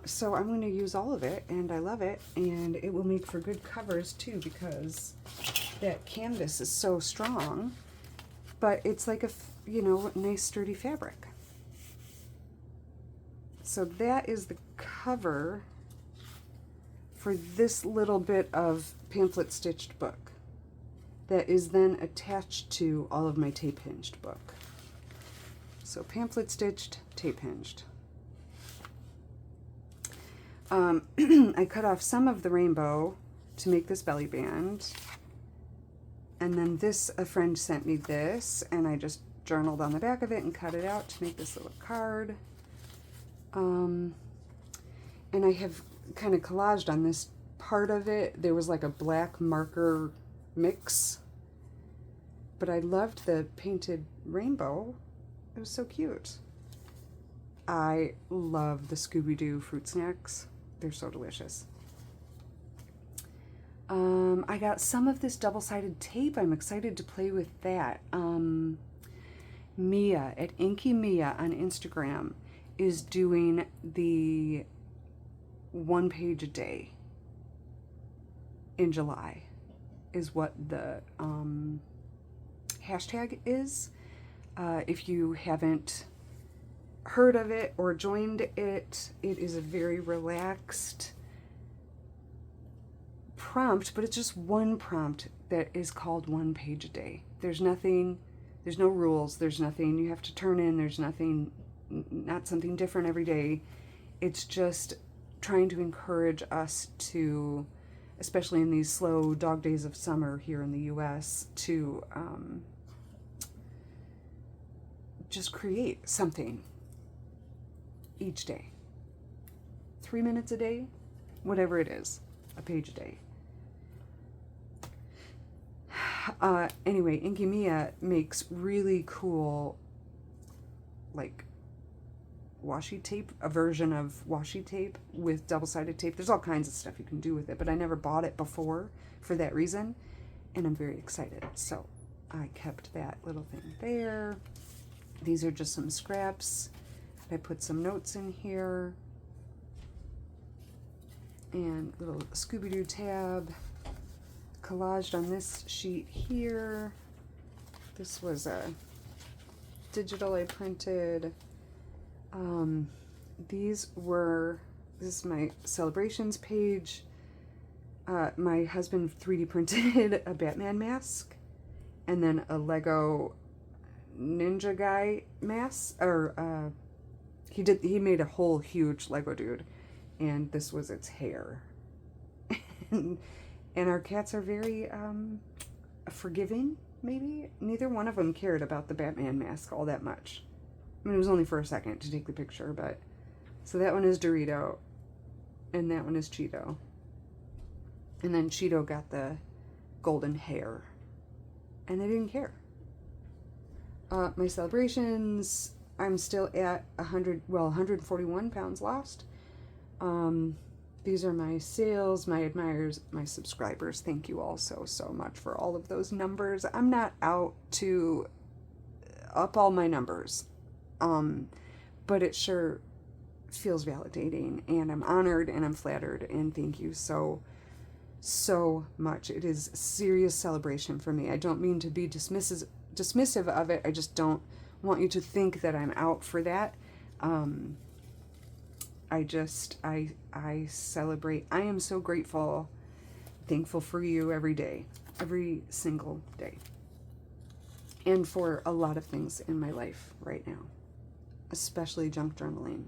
So I'm going to use all of it, and I love it, and it will make for good covers too, because that canvas is so strong, but it's like a, you know, nice sturdy fabric. So that is the cover for this little bit of pamphlet stitched book that is then attached to all of my tape hinged book. So pamphlet stitched, tape hinged. I cut off some of the rainbow to make this belly band, and then this, a friend sent me this, and I just journaled on the back of it and cut it out to make this little card. And I have kind of collaged on this part of it. There was like a black marker mix, but I loved the painted rainbow. It was so cute. I love the Scooby-Doo fruit snacks. They're so delicious. I got some of this double-sided tape. I'm excited to play with that. Mia at Inky Mia on Instagram is doing the 1 page a day in July, is what the hashtag is. If you haven't heard of it or joined it, it is a very relaxed prompt, but it's just one prompt that is called 1 page a day. There's nothing, there's no rules, there's nothing you have to turn in, there's nothing, not something different every day. It's just trying to encourage us to, especially in these slow dog days of summer here in the US, to just create something each day. 3 minutes a day, whatever it is, a page a day. Anyway, Inky Mia makes really cool, like, washi tape, a version of washi tape with double-sided tape. There's all kinds of stuff you can do with it, but I never bought it before for that reason, and I'm very excited. So I kept that little thing there. These are just some scraps. I put some notes in here, and little Scooby-Doo tab collaged on this sheet here. This was a digital I printed. This is my celebrations page. My husband 3D printed a Batman mask, and then a Lego Ninja guy mask, or he made a whole huge Lego dude, and this was its hair. And our cats are very forgiving, maybe. Neither one of them cared about the Batman mask all that much. I mean, it was only for a second to take the picture, but... So that one is Dorito, and that one is Cheeto. And then Cheeto got the golden hair, and they didn't care. My celebrations, I'm still at 141 pounds lost. These are my sales, my admirers, my subscribers. Thank you all so much for all of those numbers. I'm not out to up all my numbers, but it sure feels validating, and I'm honored and I'm flattered, and thank you so much. It is a serious celebration for me. I don't mean to be dismissive of it. I just don't want you to think that I'm out for that. I celebrate. I am so grateful thankful for you every day, every single day. And for a lot of things in my life right now, especially junk journaling.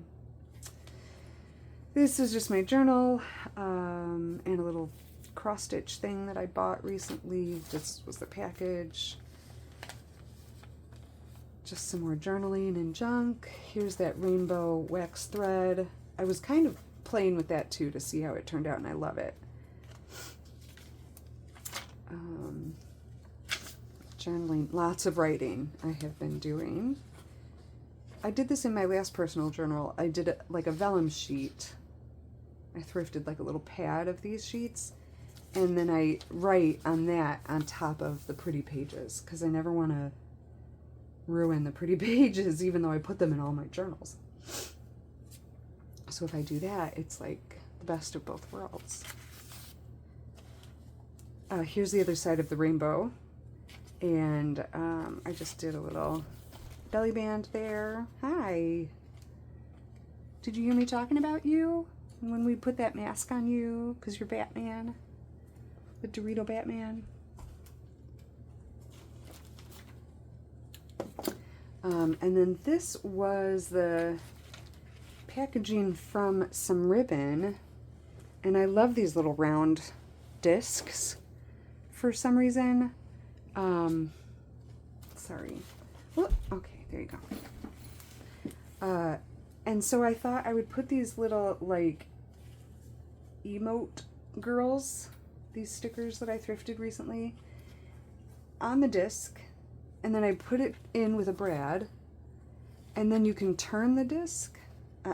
This is just my journal, and a little cross-stitch thing that I bought recently. This was the package. Just some more journaling and junk. Here's that rainbow wax thread. I was kind of playing with that too to see how it turned out, and I love it. Journaling, lots of writing I have been doing. I did this in my last personal journal. I did it like a vellum sheet. I thrifted like a little pad of these sheets, and then I write on that on top of the pretty pages, because I never want to ruin the pretty pages, even though I put them in all my journals. So if I do that, it's like the best of both worlds. Here's the other side of the rainbow, and I just did a little belly band there. Hi. Did you hear me talking about you when we put that mask on you because you're Batman, the Dorito Batman? And then this was the packaging from some ribbon, and I love these little round discs for some reason. Sorry. Whoop. Okay, there you go. And so I thought I would put these little like emote girls, these stickers that I thrifted recently, on the disc, and then I put it in with a brad, and then you can turn the disc.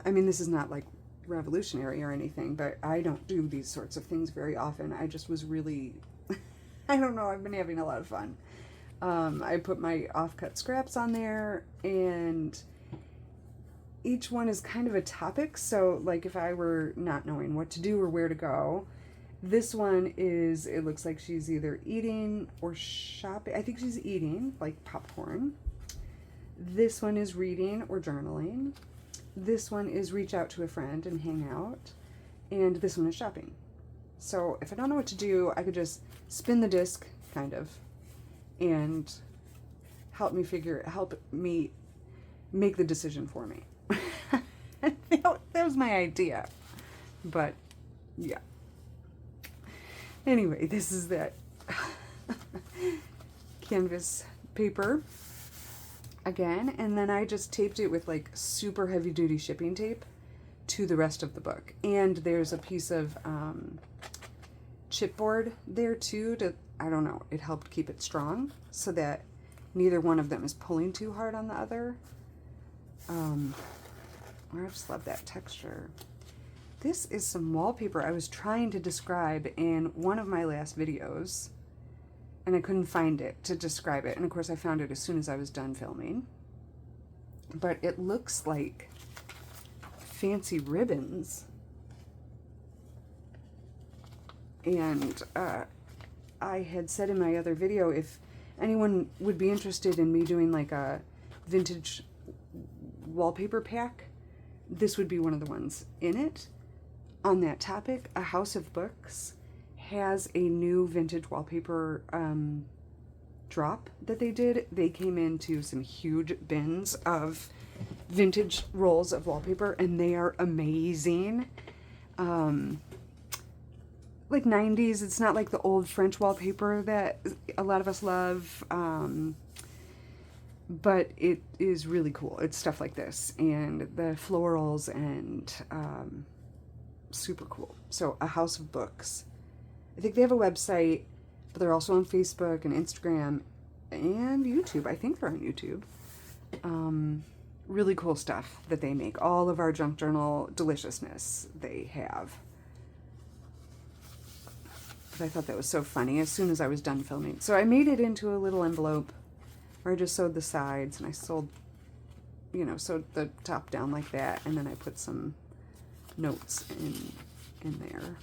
I mean, this is not like revolutionary or anything, but I don't do these sorts of things very often. I just was really, I don't know, I've been having a lot of fun. I put my offcut scraps on there, and each one is kind of a topic. So like if I were not knowing what to do or where to go, this one is, it looks like she's either eating or shopping. I think she's eating, like popcorn. This one is reading or journaling. This one is reach out to a friend and hang out. And this one is shopping. So if I don't know what to do, I could just spin the disc, kind of, and help me make the decision for me. That was my idea. But yeah. Anyway, this is that canvas paper again, and then I just taped it with like super heavy duty shipping tape to the rest of the book. And there's a piece of chipboard there too to, I don't know, it helped keep it strong so that neither one of them is pulling too hard on the other. I just love that texture. This is some wallpaper I was trying to describe in one of my last videos, and I couldn't find it to describe it. And of course I found it as soon as I was done filming. But it looks like fancy ribbons. And I had said in my other video, if anyone would be interested in me doing like a vintage wallpaper pack, this would be one of the ones in it. On that topic, A House of Books has a new vintage wallpaper drop that they did. They came into some huge bins of vintage rolls of wallpaper, and they are amazing. Like 90s, it's not like the old French wallpaper that a lot of us love, but it is really cool. It's stuff like this, and the florals, and super cool. So A House of Books. I think they have a website, but they're also on Facebook and Instagram and YouTube. I think they're on YouTube. Really cool stuff that they make. All of our junk journal deliciousness they have. But I thought that was so funny as soon as I was done filming. So I made it into a little envelope where I just sewed the sides, and I sewed the top down like that, and then I put some notes in there.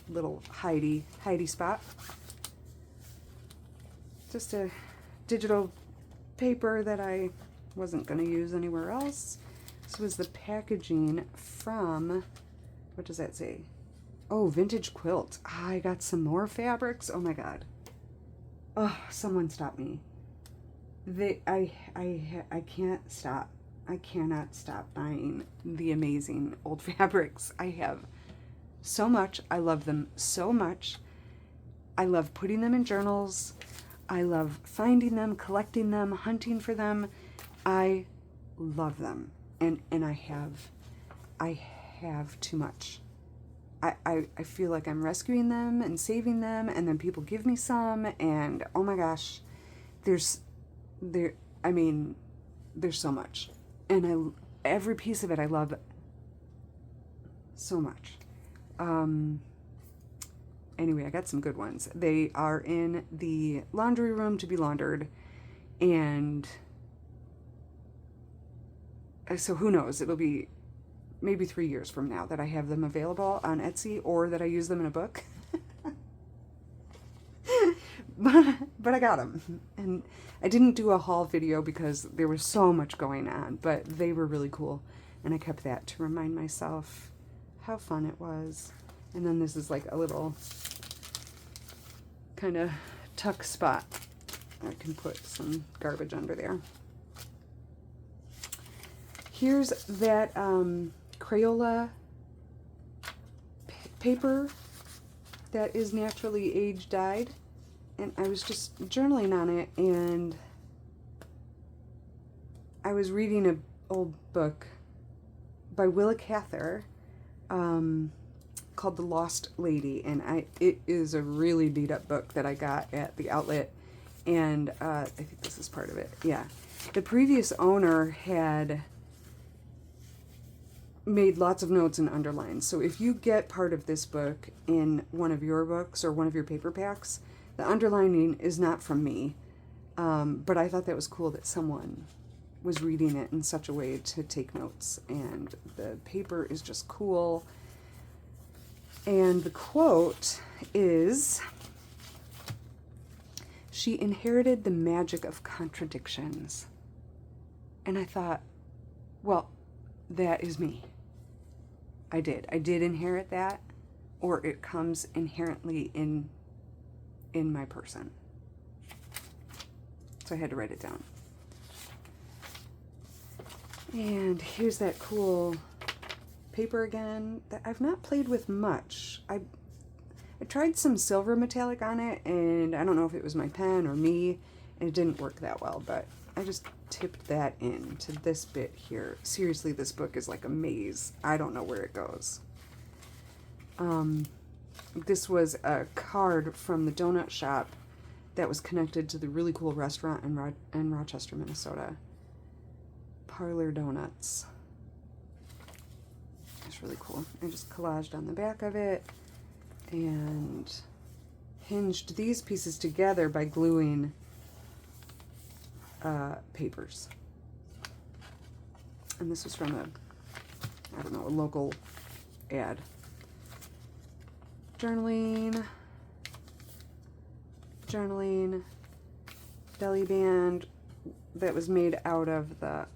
Little hidey spot. Just a digital paper that I wasn't going to use anywhere else. This was the packaging from, what does that say? Oh, vintage quilt. I got some more fabrics. Oh my God. Oh, someone stop me. I can't stop. I cannot stop buying the amazing old fabrics. I have so much. I love them so much. I love putting them in journals. I love finding them, collecting them, hunting for them. I love them. And I have too much. I feel like I'm rescuing them and saving them, and then people give me some, and oh my gosh, there's so much. And every piece of it I love so much. Anyway, I got some good ones. They are in the laundry room to be laundered, and so who knows, it'll be maybe 3 years from now that I have them available on Etsy, or that I use them in a book. but I got them, and I didn't do a haul video because there was so much going on, but they were really cool, and I kept that to remind myself how fun it was. And then this is like a little kind of tuck spot. I can put some garbage under there. Here's that Crayola paper that is naturally age dyed, and I was just journaling on it, and I was reading an old book by Willa Cather called The Lost Lady, and it is a really beat up book that I got at the outlet, and I think this is part of it. Yeah, the previous owner had made lots of notes and underlines, so if you get part of this book in one of your books or one of your paper packs, the underlining is not from me, but I thought that was cool that someone was reading it in such a way to take notes, and the paper is just cool. And the quote is, "She inherited the magic of contradictions." And I thought, well, that is me. I did inherit that, or it comes inherently in my person. So I had to write it down. And here's that cool paper again that I've not played with much. I tried some silver metallic on it, and I don't know if it was my pen or me, and it didn't work that well, but I just tipped that into this bit here. Seriously, this book is like a maze. I don't know where it goes. This was a card from the donut shop that was connected to the really cool restaurant in Rochester, Minnesota. Parlor Donuts. It's really cool. I just collaged on the back of it and hinged these pieces together by gluing papers. And this was from a local ad. Journaling, belly band that was made out of the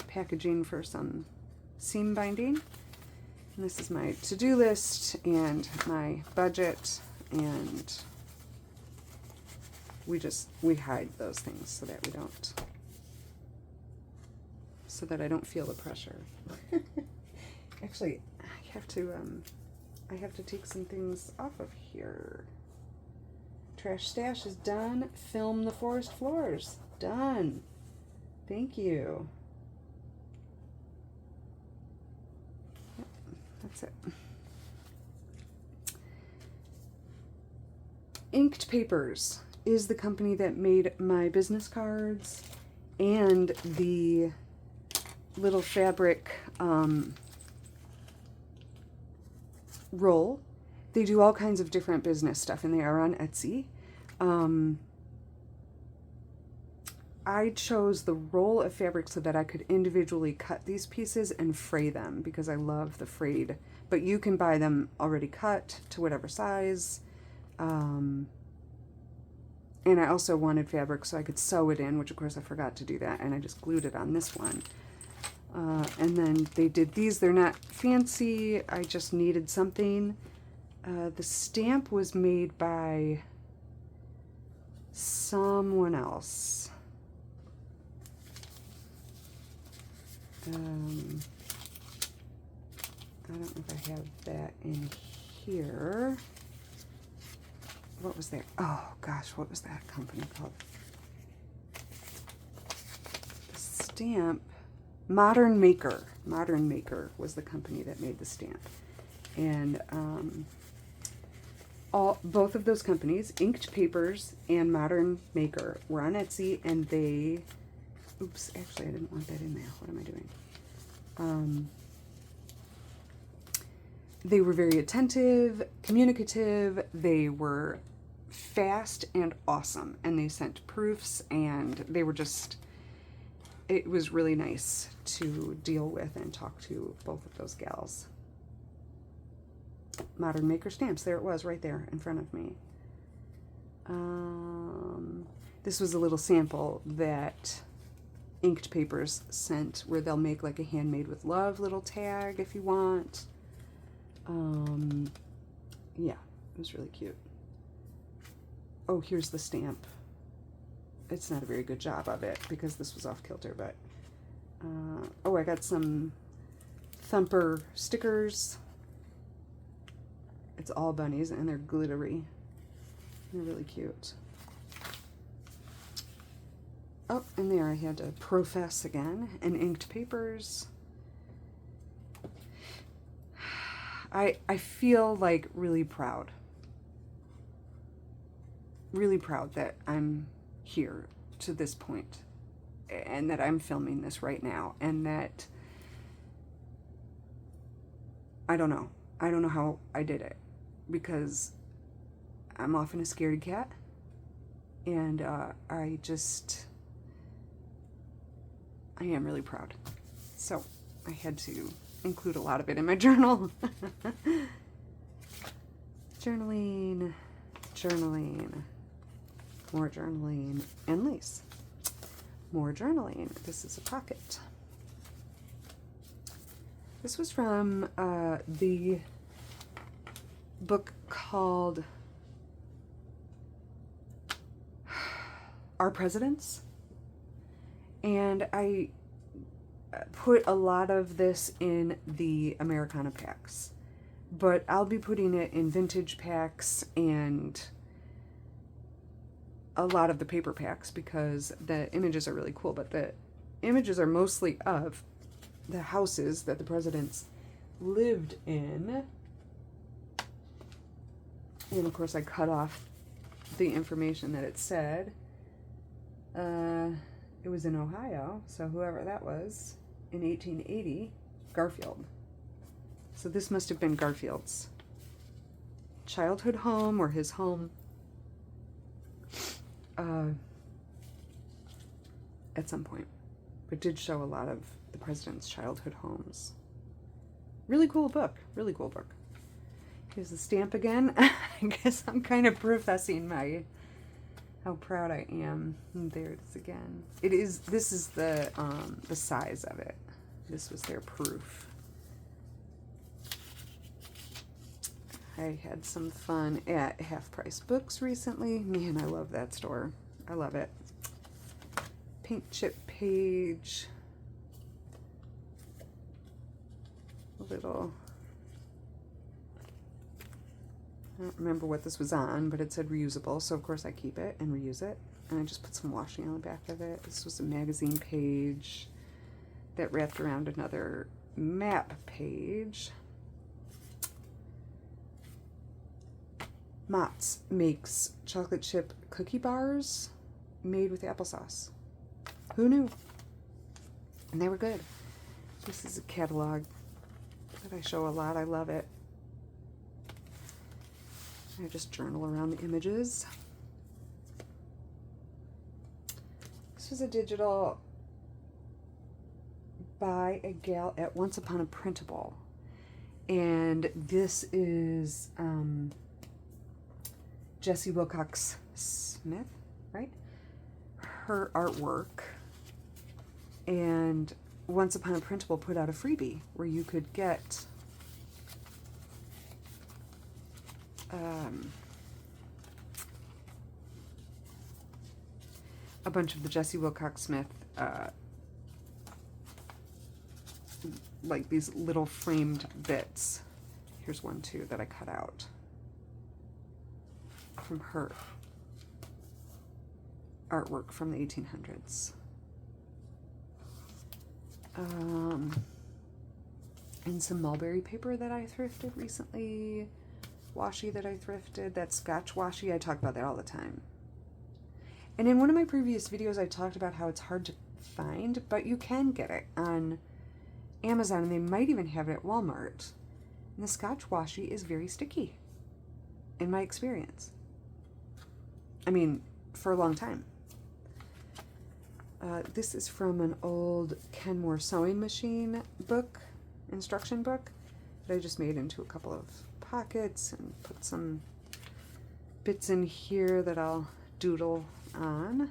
packaging for some seam binding. And this is my to-do list and my budget, and we hide those things so that I don't feel the pressure. Actually, I have to take some things off of here. Trash stash is done. Film the forest floors. Done. Thank you. Yep, that's it. Inked Papers is the company that made my business cards and the little fabric roll. They do all kinds of different business stuff, and they are on Etsy. I chose the roll of fabric so that I could individually cut these pieces and fray them, because I love the frayed, but you can buy them already cut to whatever size. And I also wanted fabric so I could sew it in, which of course I forgot to do that, and I just glued it on this one. And then they did these. They're not fancy. I just needed something. The stamp was made by someone else. I don't know if I have that in here. What was there? Oh gosh, what was that company called? The stamp, Modern Maker. Modern Maker was the company that made the stamp. And both of those companies, Inked Papers and Modern Maker, were on Etsy, and they, oops, actually I didn't want that in there. What am I doing? They were very attentive, communicative, they were fast and awesome, and they sent proofs, and they were just, it was really nice to deal with and talk to both of those gals. Modern Maker stamps, there it was right there in front of me. This was a little sample that Inked Papers sent, where they'll make like a handmade with love little tag if you want. Yeah, it was really cute. Oh, here's the stamp. It's not a very good job of it because this was off kilter, but oh, I got some Thumper stickers. It's all bunnies and they're glittery. They're really cute. Oh, and there I had to profess again. And Inked Papers. I feel like really proud. Really proud that I'm here to this point and that I'm filming this right now, and that I don't know how I did it, because I'm often a scaredy cat, and I am really proud. So I had to include a lot of it in my journal. Journaling, more journaling, and lace. More journaling. This is a pocket. This was from the book called Our Presidents, and I put a lot of this in the Americana packs, but I'll be putting it in vintage packs and a lot of the paper packs because the images are really cool, but the images are mostly of the houses that the presidents lived in. And of course I cut off the information that it said. It was in Ohio, so whoever that was, in 1880, Garfield. So this must have been Garfield's childhood home or his home at some point. But did show a lot of the president's childhood homes. Really cool book. Really cool book. Here's the stamp again. I guess I'm kind of professing how proud I am. And there it is again. This is the size of it. This was their proof. I had some fun at Half Price Books recently. Man, I love that store. I love it. Paint chip page. Little, I don't remember what this was on, but it said reusable, so of course I keep it and reuse it. And I just put some washing on the back of it. This was a magazine page that wrapped around another map page. Mott's makes chocolate chip cookie bars made with applesauce. Who knew? And they were good. This is a catalog that I show a lot. I love it. I just journal around the images. This was a digital by a gal at Once Upon a Printable. And this is Jessie Wilcox Smith, right? Her artwork. And Once Upon a Printable put out a freebie where you could get a bunch of the Jessie Wilcox Smith, like these little framed bits. Here's one too that I cut out from her artwork from the 1800s. And some mulberry paper that I thrifted recently. Washi that I thrifted. That Scotch washi. I talk about that all the time. And in one of my previous videos, I talked about how it's hard to find, but you can get it on Amazon, and they might even have it at Walmart. And the Scotch washi is very sticky, in my experience. I mean, for a long time. This is from an old Kenmore sewing machine book, instruction book, that I just made into a couple of pockets and put some bits in here that I'll doodle on.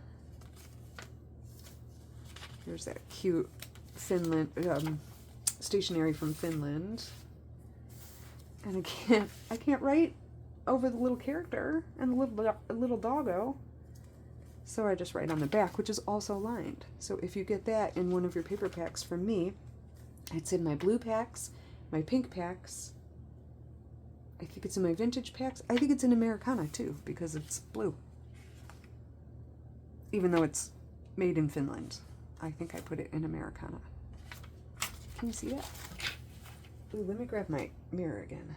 Here's that cute Finland stationery from Finland, and I can't write over the little character and the little doggo, so I just write on the back, which is also lined. So if you get that in one of your paper packs from me, it's in my blue packs, my pink packs. I think it's in my vintage packs. I think it's in Americana too, because it's blue. Even though it's made in Finland, I think I put it in Americana. Can you see that? Ooh, let me grab my mirror again.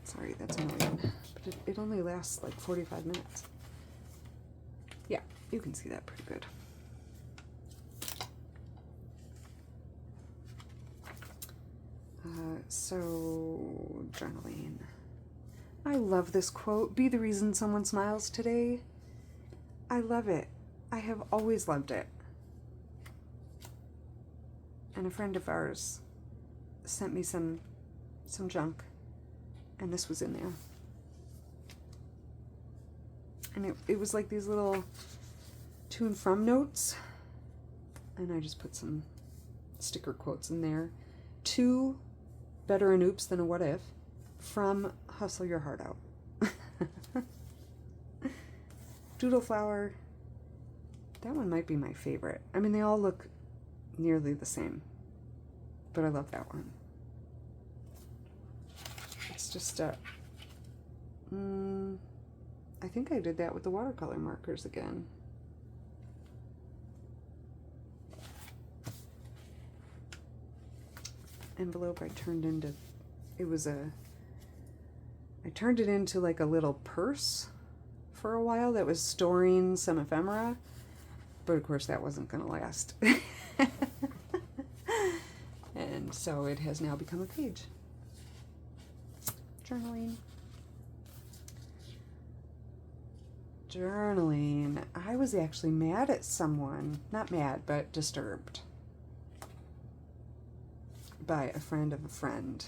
Sorry, that's annoying. But it only lasts like 45 minutes. Yeah, you can see that pretty good. So, journaling. I love this quote. Be the reason someone smiles today. I love it. I have always loved it. And a friend of ours sent me some junk, and this was in there. And it was like these little to and from notes, and I just put some sticker quotes in there. To better an oops than a what if, from Hustle Your Heart Out. Doodle flower. That one might be my favorite. I mean, they all look nearly the same, but I love that one. It's just I think I did that with the watercolor markers again. Envelope I turned into, I turned it into like a little purse for a while that was storing some ephemera, but of course that wasn't going to last. And so it has now become a page. Journaling. Journaling. I was actually mad at someone, not mad, but disturbed by a friend of a friend.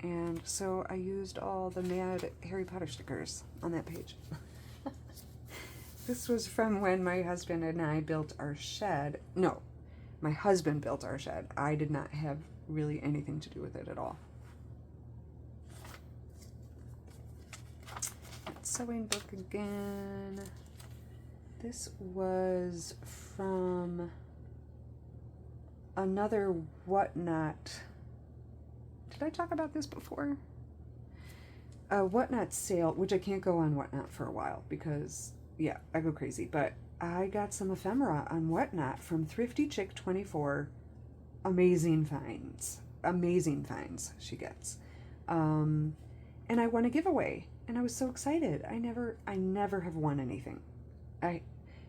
And so I used all the mad Harry Potter stickers on that page. This was from when my husband and I built our shed. No, my husband built our shed. I did not have really anything to do with it at all. That sewing book again. This was from another Whatnot. Did I talk about this before? A Whatnot sale, which I can't go on Whatnot for a while because, yeah, I go crazy. But I got some ephemera on Whatnot from Thrifty Chick 24. Amazing finds. Amazing finds she gets. And I won a giveaway, and I was so excited. I never have won anything.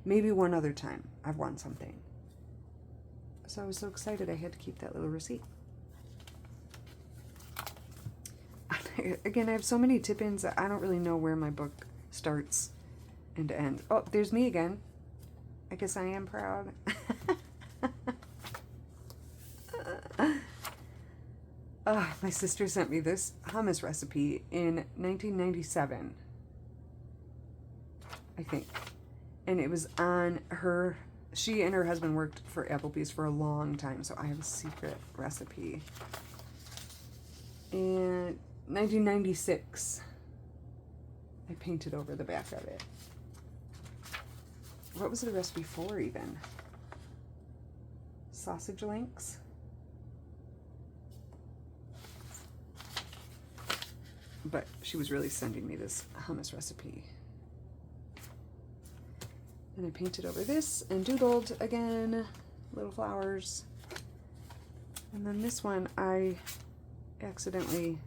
Maybe one other time I've won something. So I was so excited I had to keep that little receipt. Again, I have so many tip-ins that I don't really know where my book starts and ends. Oh, there's me again. I guess I am proud. My sister sent me this hummus recipe in 1997, I think. And it was on her She and her husband worked for Applebee's for a long time, so I have a secret recipe. And 1996, I painted over the back of it. What was the recipe for even? Sausage links? But she was really sending me this hummus recipe. And I painted over this and doodled again, little flowers. And then this one, I accidentally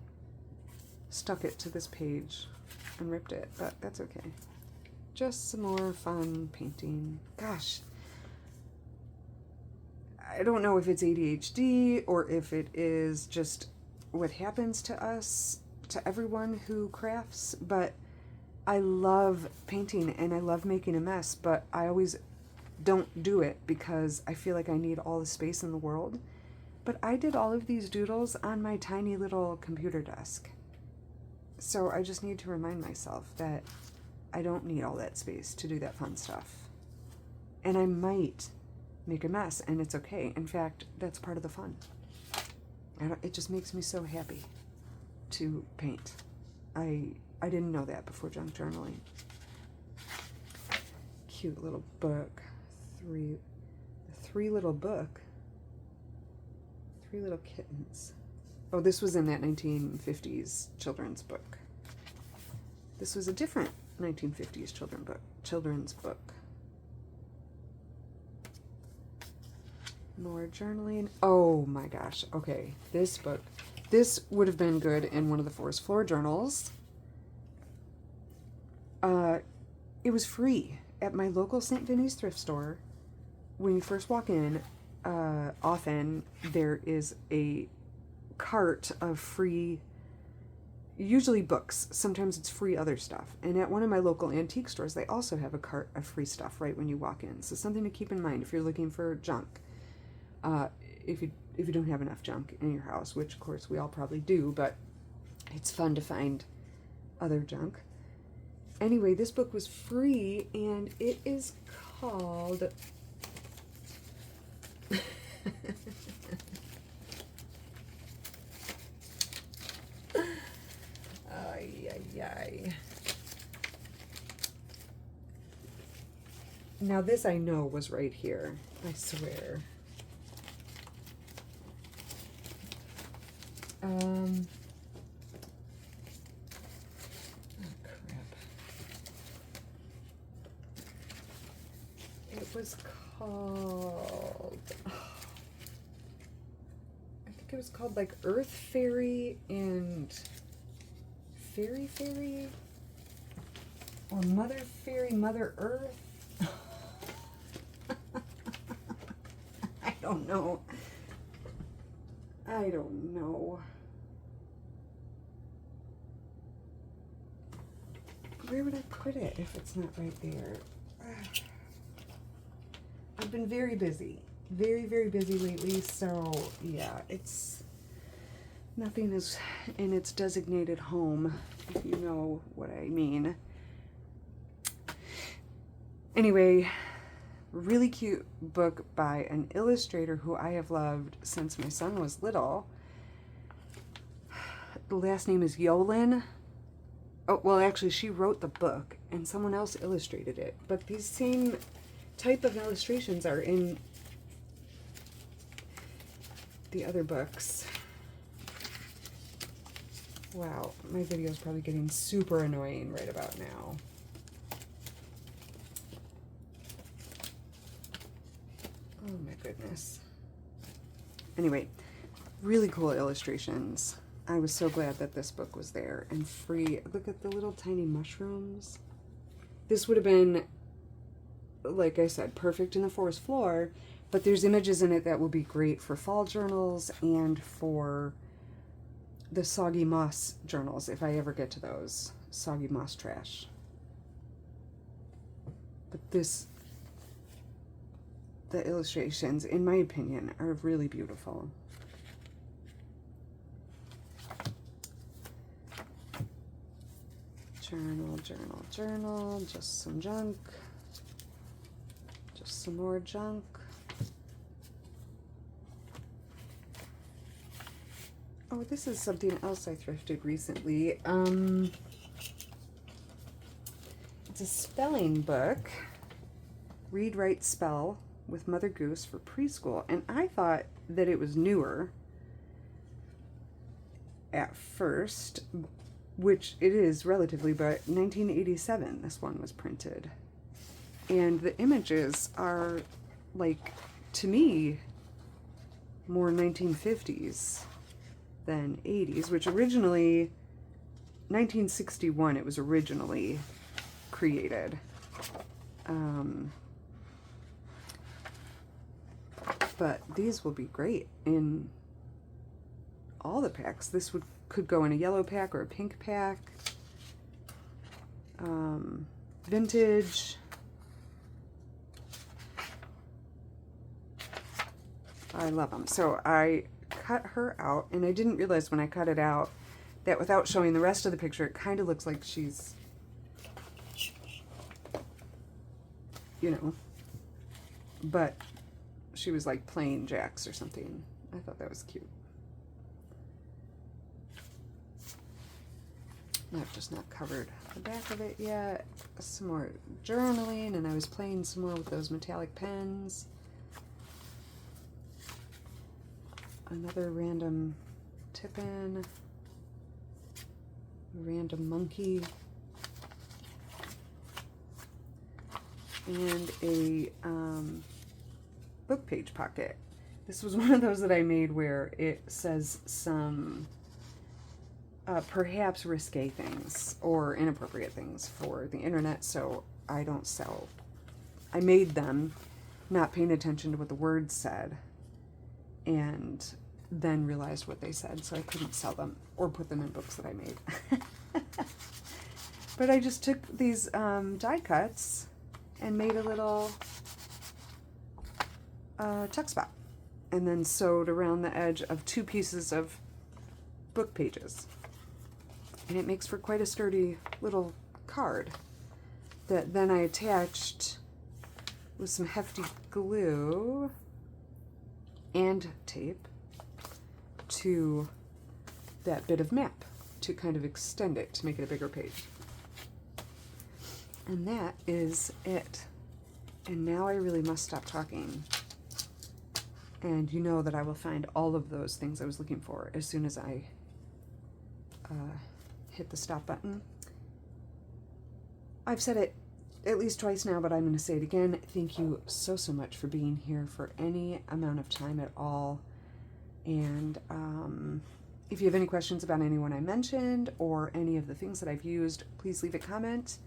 stuck it to this page and ripped it, but that's okay. Just some more fun painting. Gosh, I don't know if it's ADHD or if it is just what happens to us, to everyone who crafts, but I love painting and I love making a mess, but I always don't do it because I feel like I need all the space in the world. But I did all of these doodles on my tiny little computer desk. So I just need to remind myself that I don't need all that space to do that fun stuff. And I might make a mess, and it's okay. In fact, that's part of the fun. It just makes me so happy to paint. I didn't know that before junk journaling. Cute little book. Three little book. 3 little kittens. Oh, this was in that 1950s children's book. This was a different 1950s children's book. More journaling. Oh my gosh. Okay, this book. This would have been good in one of the forest floor journals. It was free at my local St. Vinny's thrift store. When you first walk in, often there is a cart of free, usually books. Sometimes it's free other stuff. And at one of my local antique stores, they also have a cart of free stuff right when you walk in. So something to keep in mind if you're looking for junk. If you don't have enough junk in your house, which of course we all probably do, but it's fun to find other junk. Anyway, this book was free, and it is called Now this I know was right here, I swear. Oh crap. It was called, I think it was called like Earth Fairy and Fairy Fairy, or Mother Fairy, Mother Earth. I don't know. Where would I put it if it's not right there? I've been very busy. Very, very busy lately, so yeah, nothing is in its designated home, if you know what I mean. Anyway, really cute book by an illustrator who I have loved since my son was little. The last name is Yolin. Oh, well, actually, she wrote the book and someone else illustrated it. But these same type of illustrations are in the other books. Wow, my video is probably getting super annoying right about now. Oh my goodness. Anyway, really cool illustrations. I was so glad that this book was there and free. Look at the little tiny mushrooms. This would have been, like I said, perfect in the forest floor, but there's images in it that will be great for fall journals and for the Soggy Moss journals, if I ever get to those. Soggy Moss trash. But the illustrations, in my opinion, are really beautiful. Journal, journal, journal, just some junk. Just Some more junk. Oh, this is something else I thrifted recently. It's a spelling book. Read, Write, Spell with Mother Goose for preschool. And I thought that it was newer at first, which it is relatively, but 1987 this one was printed. And the images are, like, to me, more 1950s than 80s, which originally, 1961 it was originally created. But these will be great in all the packs. This could go in a yellow pack or a pink pack. Vintage. I love them. So I cut her out, and I didn't realize when I cut it out that without showing the rest of the picture, it kind of looks like she's, you know, but she was like playing jacks or something. I thought that was cute. I've just not covered the back of it yet. Some more journaling, and I was playing some more with those metallic pens. Another random tip-in. Random monkey. And a book page pocket. This was one of those that I made where it says some perhaps risque things or inappropriate things for the internet, so I don't sell. I made them not paying attention to what the words said, and then realized what they said, so I couldn't sell them or put them in books that I made. But I just took these die cuts and made a little tuck spot, and then sewed around the edge of 2 pieces of book pages. And it makes for quite a sturdy little card that then I attached with some hefty glue and tape to that bit of map to kind of extend it to make it a bigger page. And that is it. And now I really must stop talking. And you know that I will find all of those things I was looking for as soon as I hit the stop button. I've said it at least twice now, but I'm going to say it again. Thank you so much for being here for any amount of time at all. And if you have any questions about anyone I mentioned or any of the things that I've used, please leave a comment.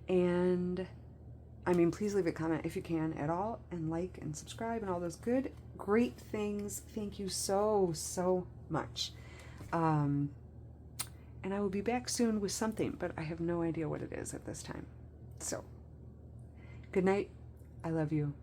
And I mean, please leave a comment if you can at all, and like and subscribe and all those good, great things. Thank you so much. And I will be back soon with something, but I have no idea what it is at this time. So, good night. I love you.